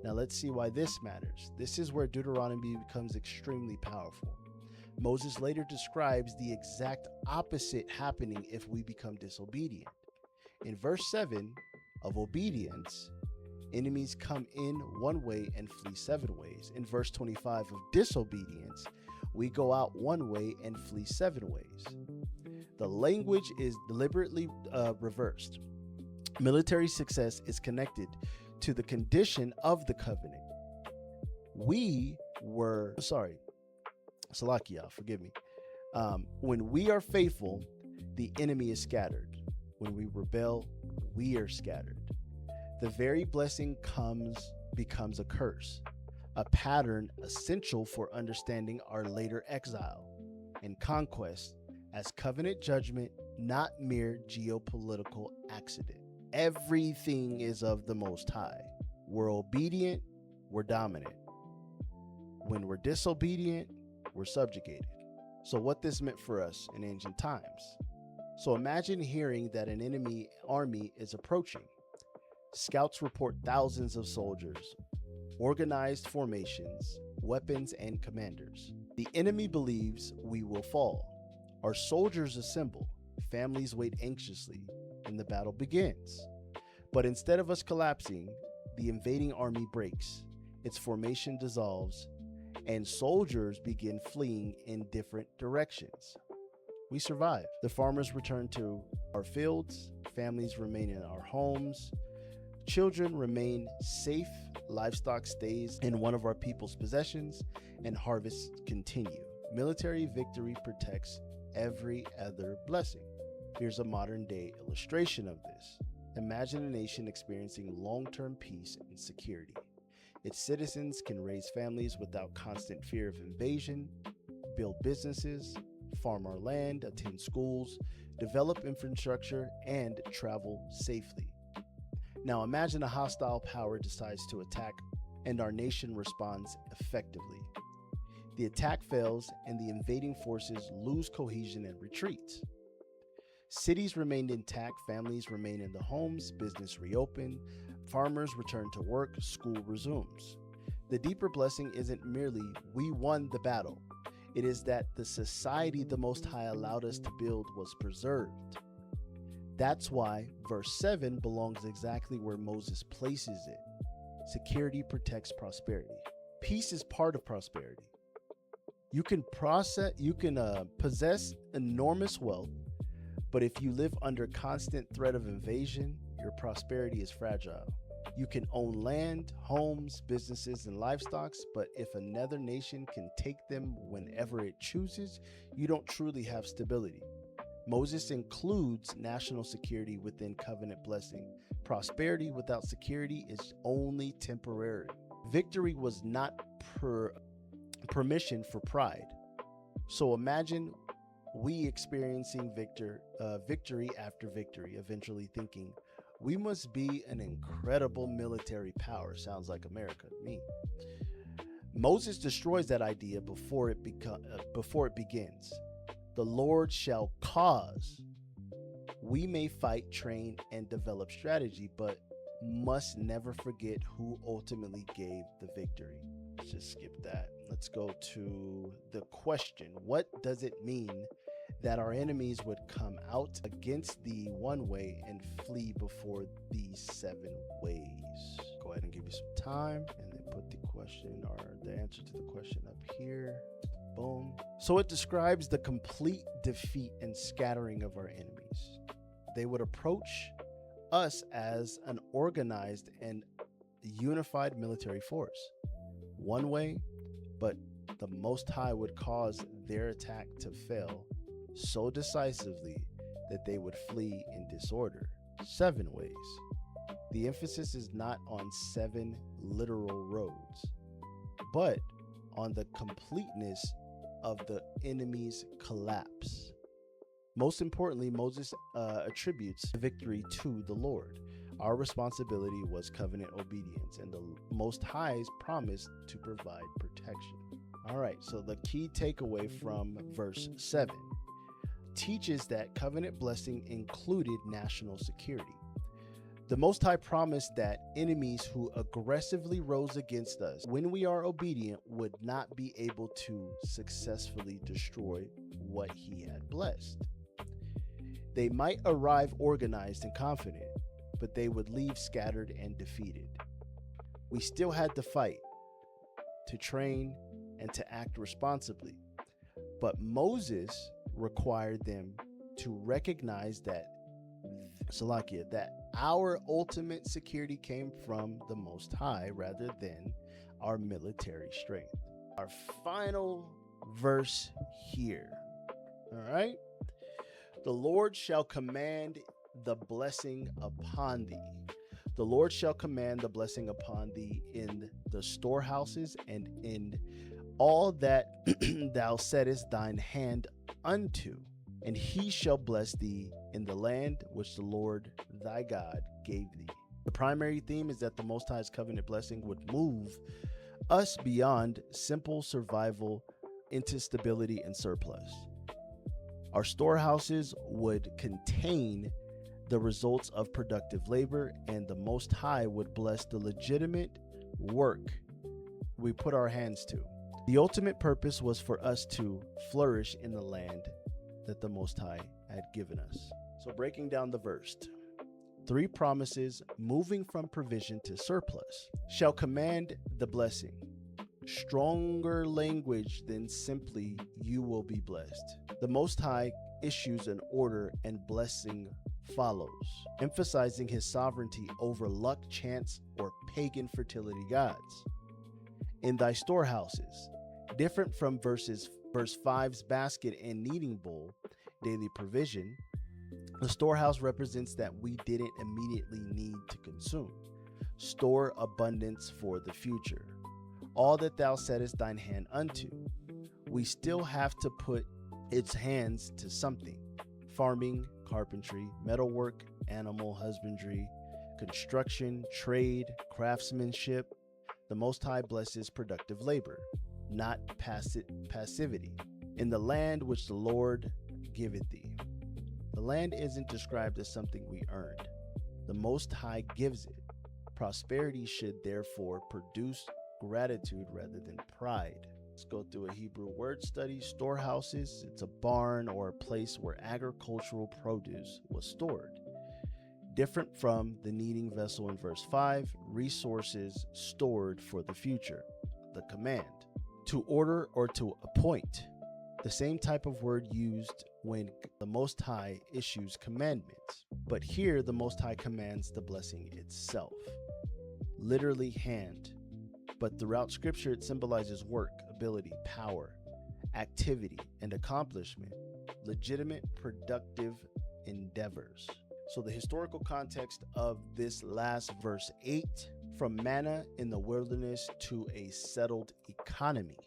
S1: Now let's see why this matters. This is where Deuteronomy becomes extremely powerful. Moses later describes the exact opposite happening if we become disobedient. In verse 7 of obedience, enemies come in one way and flee 7 ways. In verse 25 of disobedience, we go out one way and flee 7 ways. The language is deliberately reversed. Military success is connected to the condition of the covenant. Salakia, forgive me. When we are faithful, the enemy is scattered. When we rebel, we are scattered. The very blessing becomes a curse, a pattern essential for understanding our later exile and conquest as covenant judgment, not mere geopolitical accident. Everything is of the Most High. We're obedient, we're dominant. When we're disobedient, we're subjugated. So what this meant for us in ancient times. So imagine hearing that an enemy army is approaching. Scouts report thousands of soldiers, organized formations, weapons, and commanders. The enemy believes we will fall. Our soldiers assemble, families wait anxiously, and the battle begins. But instead of us collapsing, the invading army breaks, its formation dissolves, and soldiers begin fleeing in different directions. We survive. The farmers return to our fields, families remain in our homes, children remain safe, livestock stays in one of our people's possessions, and harvests continue. Military victory protects every other blessing. Here's a modern day illustration of this. Imagine a nation experiencing long-term peace and security. Its citizens can raise families without constant fear of invasion, build businesses, farm our land, attend schools, develop infrastructure, and travel safely. Now imagine a hostile power decides to attack and our nation responds effectively. The attack fails and the invading forces lose cohesion and retreat. Cities remain intact, families remain in the homes, business reopen, farmers return to work, school resumes. The deeper blessing isn't merely we won the battle. It is that the society the Most High allowed us to build was preserved. That's why verse 7 belongs exactly where Moses places it. Security protects prosperity. Peace is part of prosperity. You can possess enormous wealth, but if you live under constant threat of invasion, your prosperity is fragile. You can own land, homes, businesses, and livestock, but if another nation can take them whenever it chooses, you don't truly have stability. Moses includes national security within covenant blessing. Prosperity without security is only temporary. Victory was not permission for pride. So imagine we experiencing victory after victory, eventually thinking, we must be an incredible military power. Sounds like America to me. Moses destroys that idea before it begins. The Lord shall cause. We may fight, train, and develop strategy, but must never forget who ultimately gave the victory. let's just skip that. Let's go to the question. What does it mean that our enemies would come out against thee one way and flee before these 7 ways? Go ahead and give you some time and then put the question or the answer to the question up here. Boom. So it describes the complete defeat and scattering of our enemies. They would approach us as an organized and unified military force. One way, but the Most High would cause their attack to fail so decisively that they would flee in disorder. 7 ways. The emphasis is not on 7 literal roads, but on the completeness of the enemy's collapse. Most importantly, Moses attributes victory to the Lord. Our responsibility was covenant obedience, and the Most High's promise to provide protection. All right, so the key takeaway from verse 7 teaches that covenant blessing included national security. The Most High promised that enemies who aggressively rose against us when we are obedient would not be able to successfully destroy what he had blessed. They might arrive organized and confident, but they would leave scattered and defeated. We still had to fight, to train, and to act responsibly. But Moses required them to recognize that our ultimate security came from the Most High rather than our military strength. Our final verse here. All right. The Lord shall command the blessing upon thee. The Lord shall command the blessing upon thee in the storehouses and in all that thou settest thine hand unto. And he shall bless thee in the land which the Lord thy God gave thee. The primary theme is that the Most High's covenant blessing would move us beyond simple survival into stability and surplus. Our storehouses would contain the results of productive labor, and the Most High would bless the legitimate work we put our hands to. The ultimate purpose was for us to flourish in the land that the Most High had given us. So breaking down the verse, 3 promises moving from provision to surplus. Shall command the blessing. Stronger language than simply you will be blessed. The Most High issues an order and blessing follows, emphasizing his sovereignty over luck, chance, or pagan fertility gods. In thy storehouses, different from verse 5's basket and kneading bowl, daily provision, the storehouse represents that we didn't immediately need to consume. Store abundance for the future. All that thou settest thine hand unto. We still have to put its hands to something. Farming, carpentry, metalwork, animal husbandry, construction, trade, craftsmanship. The Most High blesses productive labor, not passivity. In the land which the Lord giveth thee. The land isn't described as something we earned. The Most High gives it. Prosperity should therefore produce gratitude rather than pride. Let's go through a Hebrew word study. Storehouses, it's a barn or a place where agricultural produce was stored. Different from the kneading vessel in verse 5, resources stored for the future. The command, to order or to appoint. The same type of word used when the Most High issues commandments. But here the Most High commands the blessing itself. Literally hand. But throughout Scripture it symbolizes work, ability, power, activity, and accomplishment. Legitimate, productive endeavors. So the historical context of this last verse 8, from manna in the wilderness to a settled economy.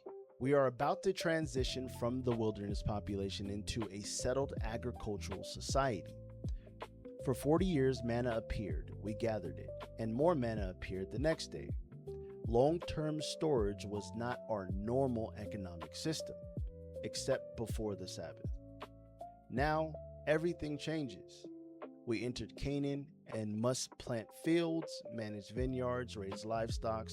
S1: We are about to transition from the wilderness population into a settled agricultural society. For 40 years, manna appeared. We gathered it, and more manna appeared the next day. Long-term storage was not our normal economic system, except before the Sabbath. Now, everything changes. We entered Canaan and must plant fields, manage vineyards, raise livestock,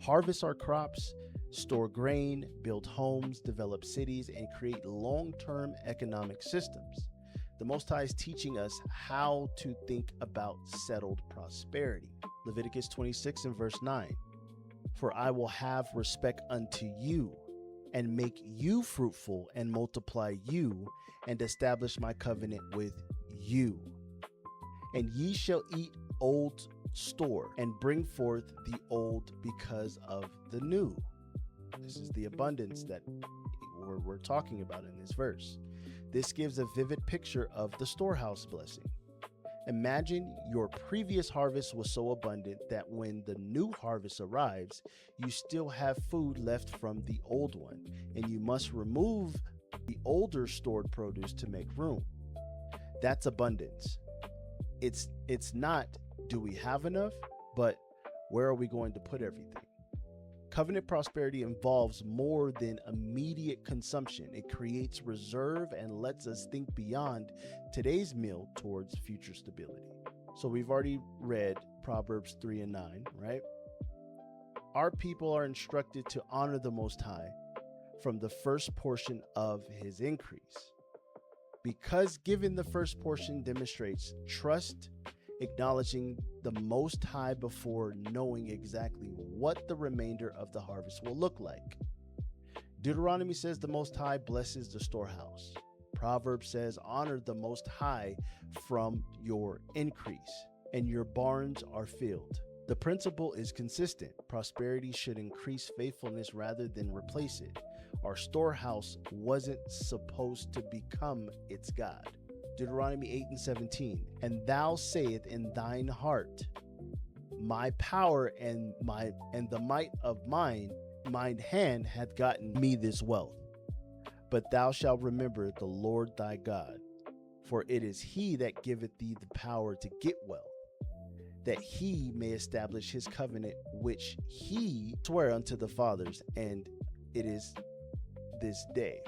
S1: harvest our crops, store grain, build homes, develop cities, and create long-term economic systems. The Most High is teaching us how to think about settled prosperity. Leviticus 26 and verse 9. For I will have respect unto you, and make you fruitful, and multiply you, and establish my covenant with you. And ye shall eat old store, and bring forth the old because of the new. This is the abundance that we're talking about in this verse. This gives a vivid picture of the storehouse blessing. Imagine your previous harvest was so abundant that when the new harvest arrives, you still have food left from the old one, and you must remove the older stored produce to make room. That's abundance. It's not, do we have enough, but where are we going to put everything? Covenant prosperity involves more than immediate consumption. It creates reserve and lets us think beyond today's meal towards future stability. So we've already read Proverbs 3 and 9, right? Our people are instructed to honor the Most High from the first portion of his increase. Because giving the first portion demonstrates trust, acknowledging the Most High before knowing exactly what the remainder of the harvest will look like. Deuteronomy says the Most High blesses the storehouse. Proverbs says honor the Most High from your increase, and your barns are filled. The principle is consistent. Prosperity should increase faithfulness rather than replace it. Our storehouse wasn't supposed to become its God. Deuteronomy 8 and 17. And thou sayest in thine heart, my power and the might of mine hand hath gotten me this wealth. But thou shalt remember the Lord thy God, for it is he that giveth thee the power to get wealth, that he may establish his covenant which he sware unto the fathers, and it is this day.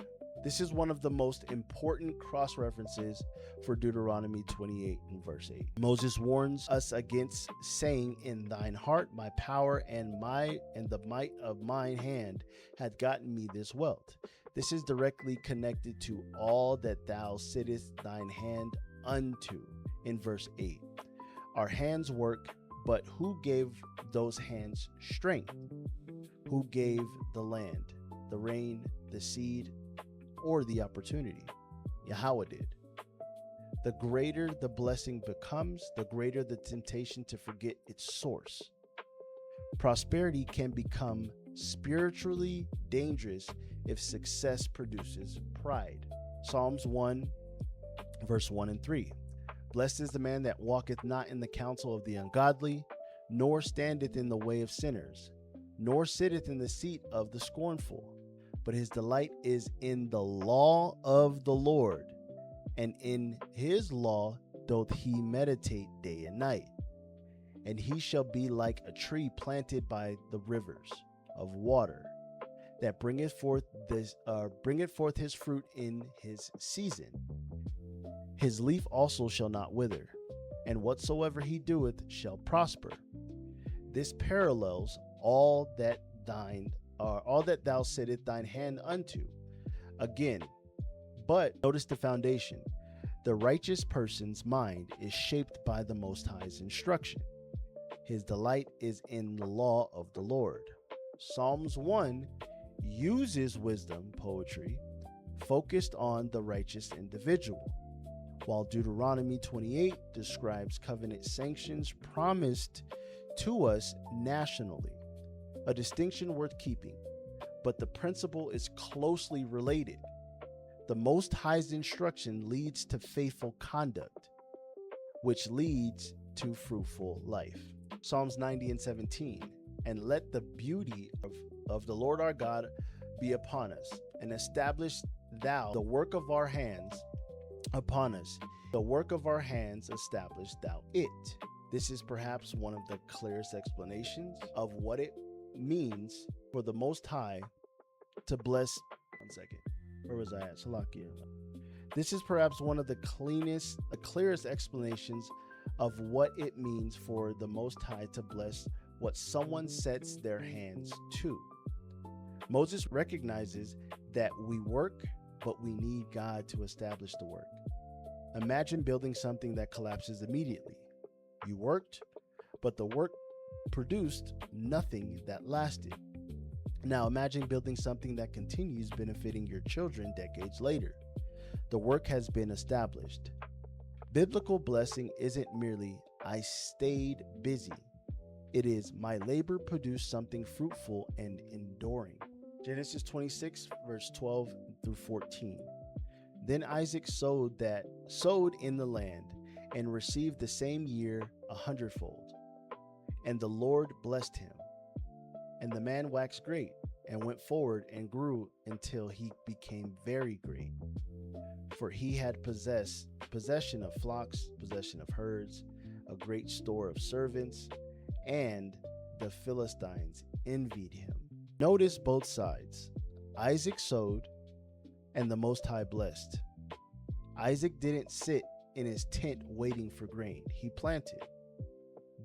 S1: This is one of the most important cross references for Deuteronomy 28 and verse 8. Moses warns us against saying, in thine heart my power and the might of mine hand hath gotten me this wealth. This is directly connected to all that thou sittest thine hand unto in verse 8. Our hands work, but who gave those hands strength? Who gave the land, the rain, the seed, or the opportunity? Yahawah did. The greater the blessing becomes, the greater the temptation to forget its source. Prosperity can become spiritually dangerous if success produces pride. Psalms 1, verse 1 and 3. Blessed is the man that walketh not in the counsel of the ungodly, nor standeth in the way of sinners, nor sitteth in the seat of the scornful. But his delight is in the law of the Lord, and in his law doth he meditate day and night. And he shall be like a tree planted by the rivers of water, that bringeth forth his fruit in his season. His leaf also shall not wither, and whatsoever he doeth shall prosper. This parallels all that thou sittest thine hand unto. Again, but notice the foundation. The righteous person's mind is shaped by the Most High's instruction. His delight is in the law of the Lord. Psalms 1 uses wisdom poetry focused on the righteous individual, while Deuteronomy 28 describes covenant sanctions promised to us nationally. A distinction worth keeping, but the principle is closely related. The Most High's instruction leads to faithful conduct, which leads to fruitful life. Psalms 90 and 17. And let the beauty of the Lord our God be upon us, and establish thou the work of our hands upon us. The work of our hands establish thou it. This is perhaps one of the clearest explanations of what it means for the Most High to bless. One second. Where was I at? Salakia. This is perhaps one of the clearest explanations of what it means for the Most High to bless what someone sets their hands to. Moses recognizes that we work, but we need God to establish the work. Imagine building something that collapses immediately. You worked, but the work produced nothing that lasted. Now imagine building something that continues benefiting your children decades later. The work has been established. Biblical blessing isn't merely, I stayed busy. It is, my labor produced something fruitful and enduring. Genesis 26, verse 12 through 14. Then Isaac sowed in the land and received the same year 100-fold. And the Lord blessed him. And the man waxed great and went forward and grew until he became very great. For he had possession of flocks, possession of herds, a great store of servants, and the Philistines envied him. Notice both sides. Isaac sowed, and the Most High blessed. Isaac didn't sit in his tent waiting for grain. He planted.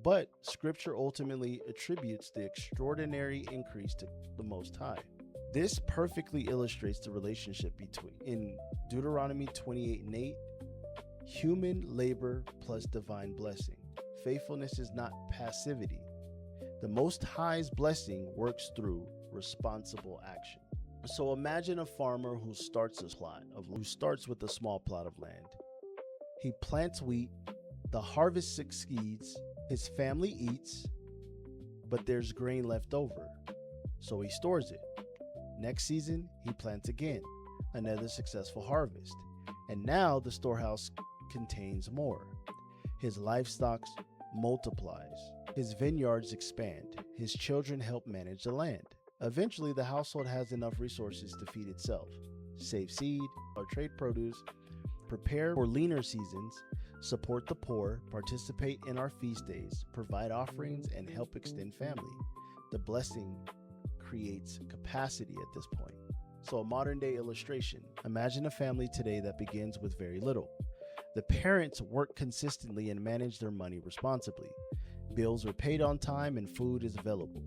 S1: But Scripture ultimately attributes the extraordinary increase to the Most High. This perfectly illustrates the relationship in Deuteronomy 28:8, human labor plus divine blessing. Faithfulness is not passivity. The Most High's blessing works through responsible action. So imagine a farmer who starts with a small plot of land. He plants wheat, the harvest succeeds, his family eats, but there's grain left over, so he stores it. Next season, he plants again, another successful harvest, and now the storehouse contains more. His livestock multiplies, his vineyards expand, his children help manage the land. Eventually, the household has enough resources to feed itself, save seed or trade produce, prepare for leaner seasons, support the poor, participate in our feast days, provide offerings, and help extend family. The blessing creates capacity at this point. So a modern day illustration. Imagine a family today that begins with very little. The parents work consistently and manage their money responsibly. Bills are paid on time and food is available.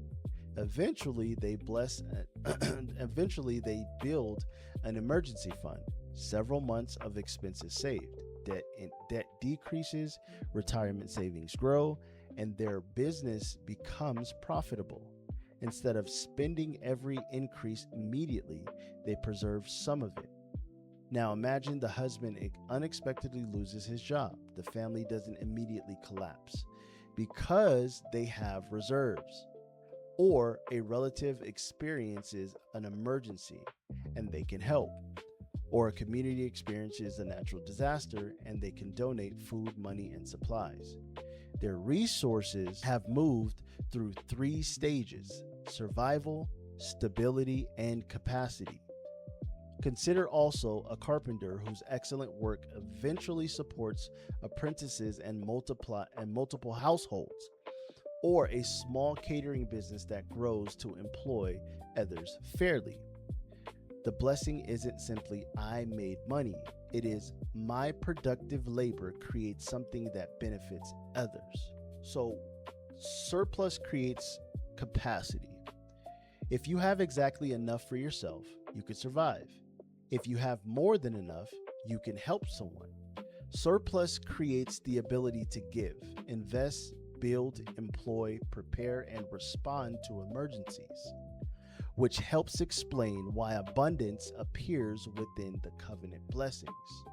S1: Eventually, they build an emergency fund, several months of expenses saved. Debt decreases, retirement savings grow, and their business becomes profitable. Instead of spending every increase immediately, they preserve some of it. Now imagine the husband unexpectedly loses his job. The family doesn't immediately collapse because they have reserves. Or a relative experiences an emergency and they can help. Or a community experiences a natural disaster and they can donate food, money, and supplies. Their resources have moved through 3 stages: survival, stability, and capacity. Consider also a carpenter whose excellent work eventually supports apprentices and multiple households, or a small catering business that grows to employ others fairly. The blessing isn't simply I made money. It is my productive labor creates something that benefits others. So surplus creates capacity. If you have exactly enough for yourself, you could survive. If you have more than enough, you can help someone. Surplus creates the ability to give, invest, build, employ, prepare, and respond to emergencies, which helps explain why abundance appears within the covenant blessings.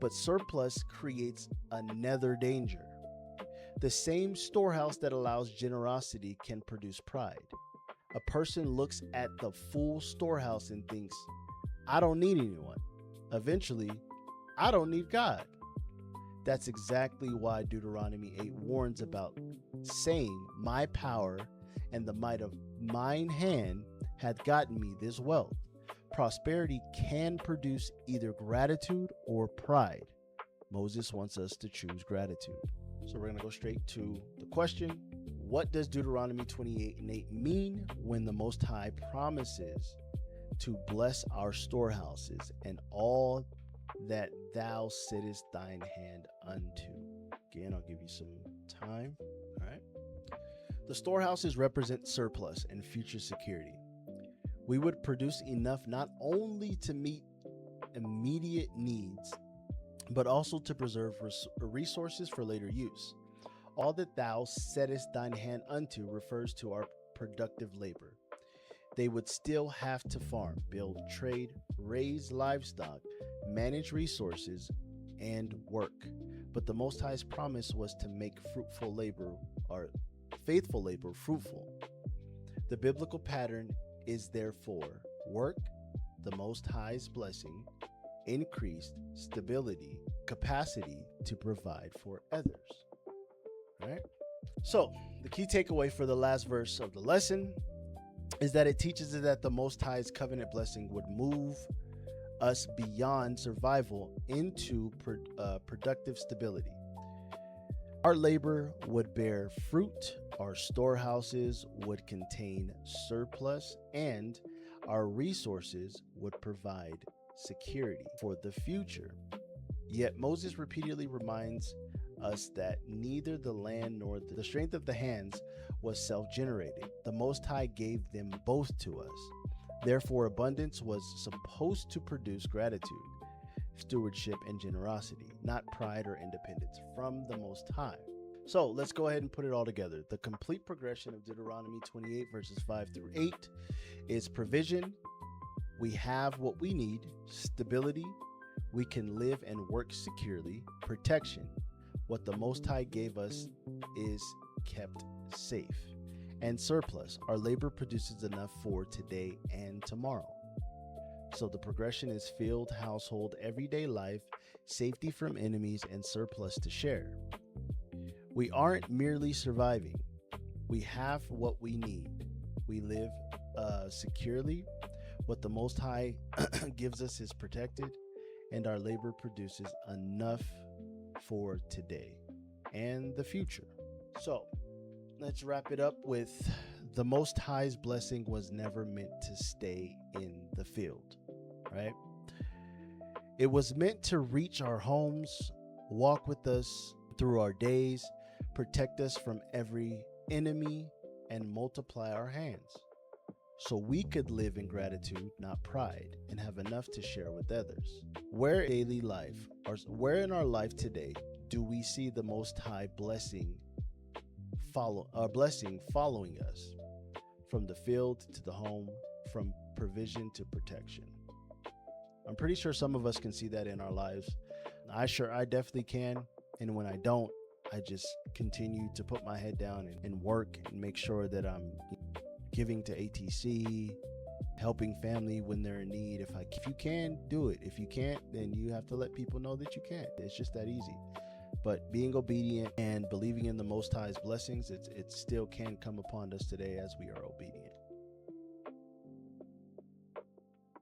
S1: But surplus creates another danger. The same storehouse that allows generosity can produce pride. A person looks at the full storehouse and thinks, I don't need anyone. Eventually, I don't need God. That's exactly why Deuteronomy 8 warns about saying, my power and the might of mine hand hath gotten me this wealth. Prosperity can produce either gratitude or pride. Moses wants us to choose gratitude. So we're going to go straight to the question. What does Deuteronomy 28:8 mean when the Most High promises to bless our storehouses and all that thou sittest thine hand unto? Again, I'll give you some time. All right. The storehouses represent surplus and future security. We would produce enough not only to meet immediate needs, but also to preserve resources for later use. All that thou settest thine hand unto refers to our productive labor. They would still have to farm, build trade, raise livestock, manage resources, and work. But the Most High's promise was to make fruitful labor, or faithful labor, fruitful. The biblical pattern is therefore work, the Most High's blessing, increased stability, capacity to provide for others. All right? So, the key takeaway for the last verse of the lesson is that it teaches us that the Most High's covenant blessing would move us beyond survival into productive stability. Our labor would bear fruit, our storehouses would contain surplus, and our resources would provide security for the future. Yet Moses repeatedly reminds us that neither the land nor the strength of the hands was self-generated. The Most High gave them both to us. Therefore, abundance was supposed to produce gratitude, stewardship, and generosity, not pride or independence from the Most High. So let's go ahead and put it all together. The complete progression of Deuteronomy 28 verses 5 through 8 is provision. We have what we need. Stability. We can live and work securely. Protection. What the Most High gave us is kept safe. And surplus. Our labor produces enough for today and tomorrow. So the progression is field, household, everyday life, safety from enemies, and surplus to share. We aren't merely surviving. We have what we need. We live securely. What the Most High gives us is protected, and our labor produces enough for today and the future. So let's wrap it up with the Most High's blessing was never meant to stay in the field, right? It was meant to reach our homes, walk with us through our days, protect us from every enemy, and multiply our hands so we could live in gratitude, not pride, and have enough to share with others. Where in our life today do we see the Most High blessing following us from the field to the home, from provision to protection? I'm pretty sure some of us can see that in our lives. I definitely can. And when I don't, I just continue to put my head down and work and make sure that I'm giving to ATC, helping family when they're in need. If you can, do it. If you can't, then you have to let people know that you can't. It's just that easy. But being obedient and believing in the Most High's blessings, it still can come upon us today as we are obedient.